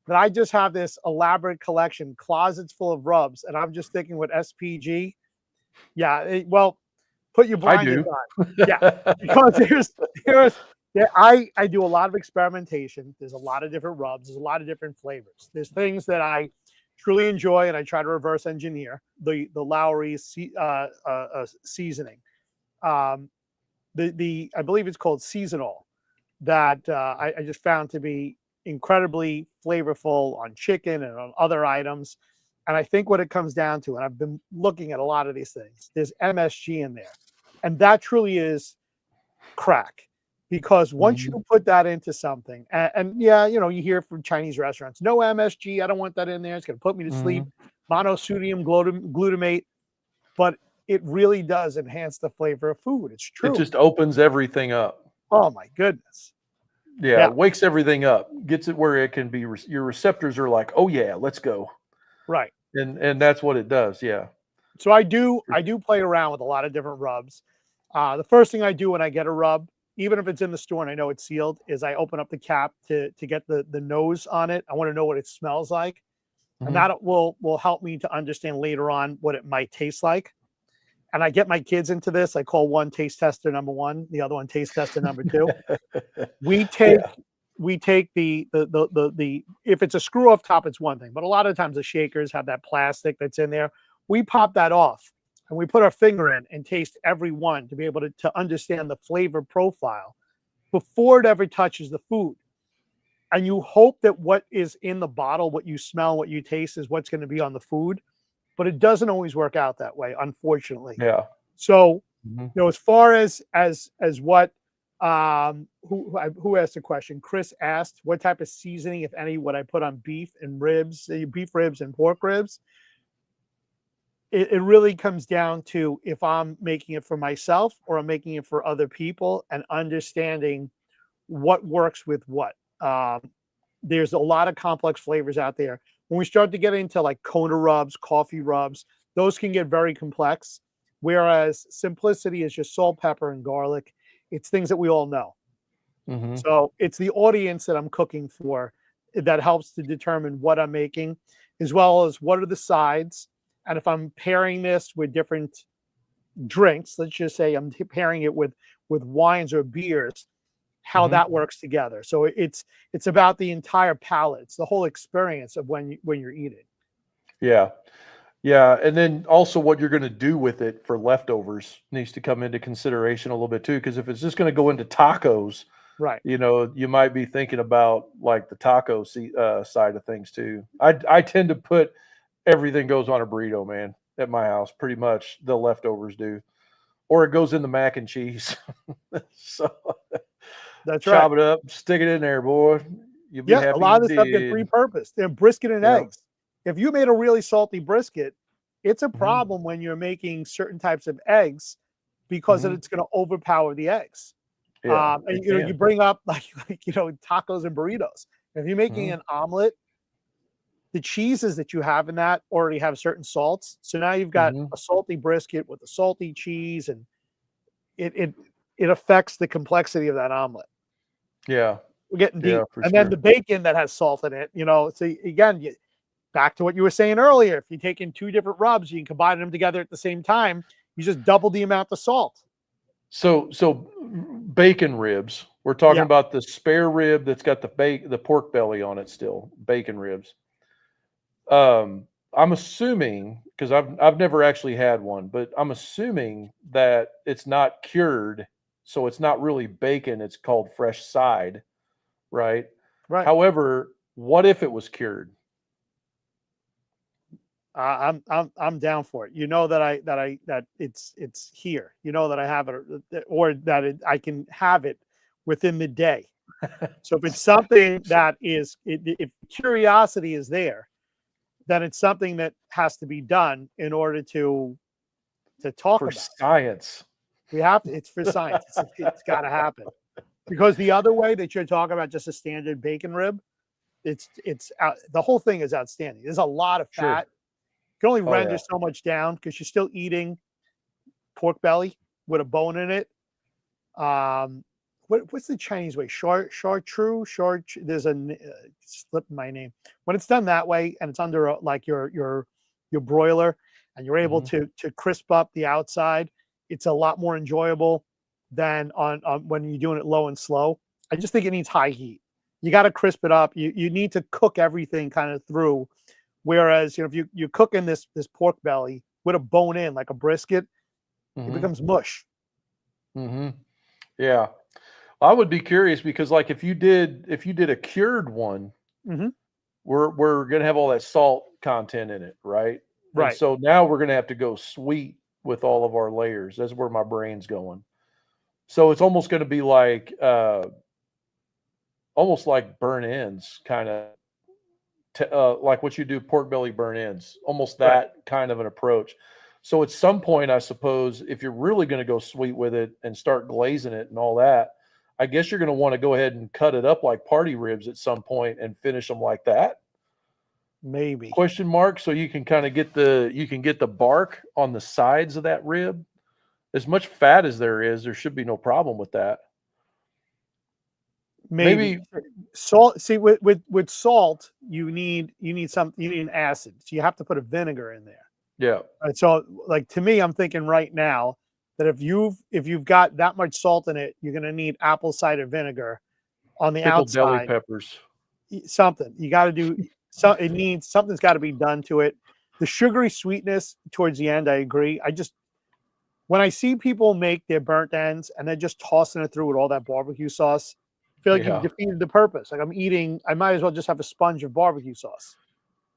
that I just have this elaborate collection, closets full of rubs, and I'm just thinking with SPG, put your blinders on. Yeah, because I do a lot of experimentation. There's a lot of different rubs. There's a lot of different flavors. There's things that I truly enjoy, and I try to reverse engineer the Lowry's seasoning. I believe it's called seasonal, that I just found to be incredibly flavorful on chicken and on other items. And I think what it comes down to, and I've been looking at a lot of these things, there's MSG in there, and that truly is crack. Because once you put that into something, and you hear from Chinese restaurants, no MSG, I don't want that in there. It's going to put me to sleep. Monosodium glutamate, but it really does enhance the flavor of food. It's true. It just opens everything up. Oh my goodness. Yeah, it wakes everything up, gets it where it can be. Your receptors are like, oh yeah, let's go. Right. And that's what it does. Yeah. So I do play around with a lot of different rubs. The first thing I do when I get a rub, even if it's in the store and I know it's sealed, is I open up the cap to get the nose on it. I want to know what it smells like. And that will help me to understand later on what it might taste like. And I get my kids into this. I call one taste tester number one, the other one taste tester number two. We take the if it's a screw off top, it's one thing, but a lot of times the shakers have that plastic that's in there. We pop that off and we put our finger in and taste every one to be able to understand the flavor profile before it ever touches the food. And you hope that what is in the bottle, what you smell, what you taste is what's going to be on the food, but it doesn't always work out that way, unfortunately. Yeah. So, as far as what, who asked the question? Chris asked, what type of seasoning, if any, would I put on beef ribs and pork ribs? It really comes down to if I'm making it for myself or I'm making it for other people and understanding what works with what. there's a lot of complex flavors out there. When we start to get into like Kona rubs, coffee rubs, those can get very complex. Whereas simplicity is just salt, pepper, and garlic. It's things that we all know. Mm-hmm. So it's the audience that I'm cooking for that helps to determine what I'm making, as well as what are the sides. And if I'm pairing this with different drinks, let's just say I'm pairing it with wines or beers, how that works together. So it's about the entire palate. It's the whole experience of when you're eating. Yeah. Yeah, and then also what you're going to do with it for leftovers needs to come into consideration a little bit too, because if it's just going to go into tacos, Right. you might be thinking about like the taco side of things too. I tend to put everything goes on a burrito, man, at my house. Pretty much the leftovers do, or it goes in the mac and cheese. So That's right. chop it up, stick it in there, boy. You'll be Yeah, a happy lot you of this stuff gets did. repurposed. And brisket and Yeah. eggs. If you made a really salty brisket, it's a Mhm. problem when you're making certain types of eggs because Mhm. it's going to overpower the eggs. Yeah, And it you can. bring up like tacos and burritos. If you're making Mhm. an omelet, the cheeses that you have in that already have certain salts. So now you've got Mhm. a salty brisket with a salty cheese, and it affects the complexity of that omelet. Yeah. We're getting Yeah, deep. for And then the sure. bacon that has salt in it, so again, back to what you were saying earlier, if you take in two different rubs, you can combine them together at the same time, you just double the amount of salt. So bacon ribs. We're talking Yeah. about the spare rib that's got the pork belly on it still, bacon ribs. I'm assuming because I've never actually had one, but I'm assuming that it's not cured, so it's not really bacon, it's called fresh side, right? Right. However, what if it was cured? I'm down for it. That it's here. You know that I have it, or that I can have it within the day. So if it's something that is, if curiosity is there, then it's something that has to be done in order to talk For about it. science. We have to. It's for science. It's got to happen, because the other way that you're talking about, just a standard bacon rib, the whole thing is outstanding. There's a lot of Sure. fat. You can only Oh, render yeah. so much down because you're still eating pork belly with a bone in it. What's the Chinese way? Chartreuse. There's slip my name. When it's done that way and it's under like your broiler, and you're able Mhm. to crisp up the outside, it's a lot more enjoyable than on when you're doing it low and slow. I just think it needs high heat. You got to crisp it up. You need to cook everything kind of through. Whereas if you're cooking this pork belly with a bone in like a brisket, it Mhm. becomes mush. Mhm. Yeah. I would be curious because like if you did a cured one, Hmm. we're gonna have all that salt content in it, right? And Right. so now we're gonna have to go sweet with all of our layers. That's where my brain's going. So it's almost gonna be like almost like burn ends, kind of like what you do pork belly burn ends, almost Right. that kind of an approach. So at some point, I suppose if you're really going to go sweet with it and start glazing it and all that, I guess you're going to want to go ahead and cut it up like party ribs at some point and finish them like that. Maybe. Question mark. So you can kind of get the bark on the sides of that rib. As much fat as there is, there should be no problem with that. Maybe Maybe, salt. See, with salt, you need an acid. So you have to put a vinegar in there. yeah, Right. So, like to me, I'm thinking right now that if you've got that much salt in it, you're going to need apple cider vinegar on the pickled deli outside. peppers. Something you got to do. Something's got to be done to it. The sugary sweetness towards the end, I agree. When I see people make their burnt ends and they're just tossing it through with all that barbecue sauce, I feel like you've Yeah. defeated the purpose. Like I might as well just have a sponge of barbecue sauce.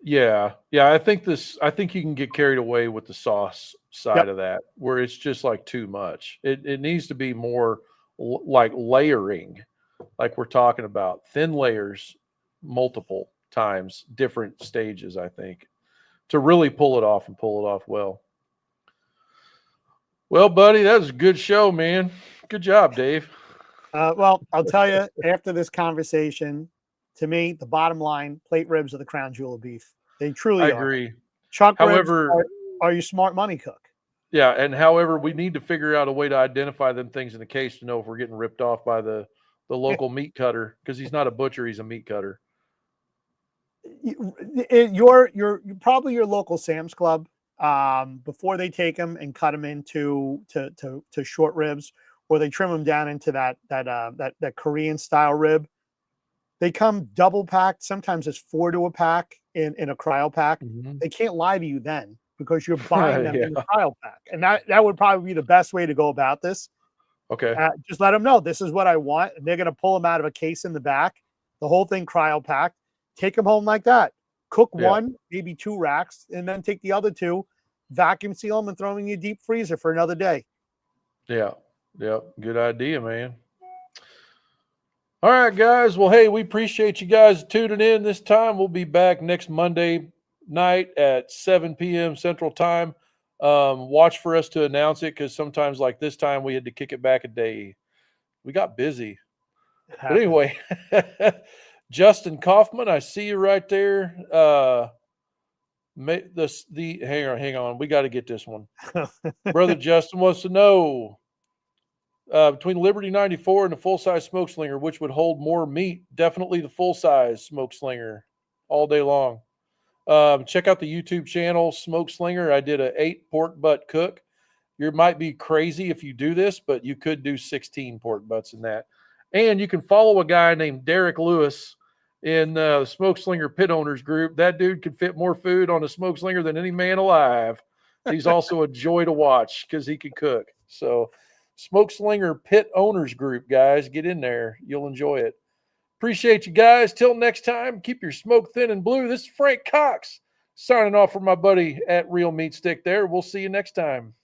Yeah, yeah, I think you can get carried away with the sauce side Yep. of that, where it's just like too much. It needs to be more like layering, like we're talking about, thin layers, multiple times, different stages, I think, to really pull it off and pull it off well. Well, buddy, that was a good show, man. Good job, Dave. Well, I'll tell you after this conversation, to me, the bottom line, plate ribs are the crown jewel of beef. They truly I are. agree. Chuck However, ribs are your smart money cook. Yeah, and however, we need to figure out a way to identify them things in the case to know if we're getting ripped off by the local meat cutter, because he's not a butcher, he's a meat cutter. You're probably your local Sam's Club, before they take them and cut them into to short ribs, or they trim them down into that Korean style rib. They come double packed. Sometimes it's 4 to a pack in a cryo pack. Mm-hmm. They can't lie to you then, because you're buying them Yeah. in the cryo pack, and that would probably be the best way to go about this. Okay. Just let them know this is what I want, and they're going to pull them out of a case in the back, the whole thing cryo packed. Take them home like that. Cook one, maybe 2 racks, and then take the other 2, vacuum seal them, and throw them in your deep freezer for another day. Yeah. Good idea, man. All right, guys. Well, hey, we appreciate you guys tuning in this time. We'll be back next Monday night at 7 p.m. Central Time. Watch for us to announce it, because sometimes, like this time, we had to kick it back a day. We got busy. But anyway, Justin Kaufman, I see you right there. Hang on. We got to get this one. Brother Justin wants to know, between Liberty 94 and the full-size smoke slinger, which would hold more meat? Definitely the full-size smoke slinger all day long. Check out the YouTube channel, Smoke Slinger. I did a 8 pork butt cook. You might be crazy if you do this, but you could do 16 pork butts in that. And you can follow a guy named Derek Lewis in the Smoke Slinger Pit Owners group. That dude can fit more food on a smoke slinger than any man alive. He's also a joy to watch because he can cook. So Smoke Slinger Pit Owners group, guys, get in there. You'll enjoy it. Appreciate you guys. Till next time, keep your smoke thin and blue. This is Frank Cox signing off for my buddy at Real Meat Stick there. We'll see you next time.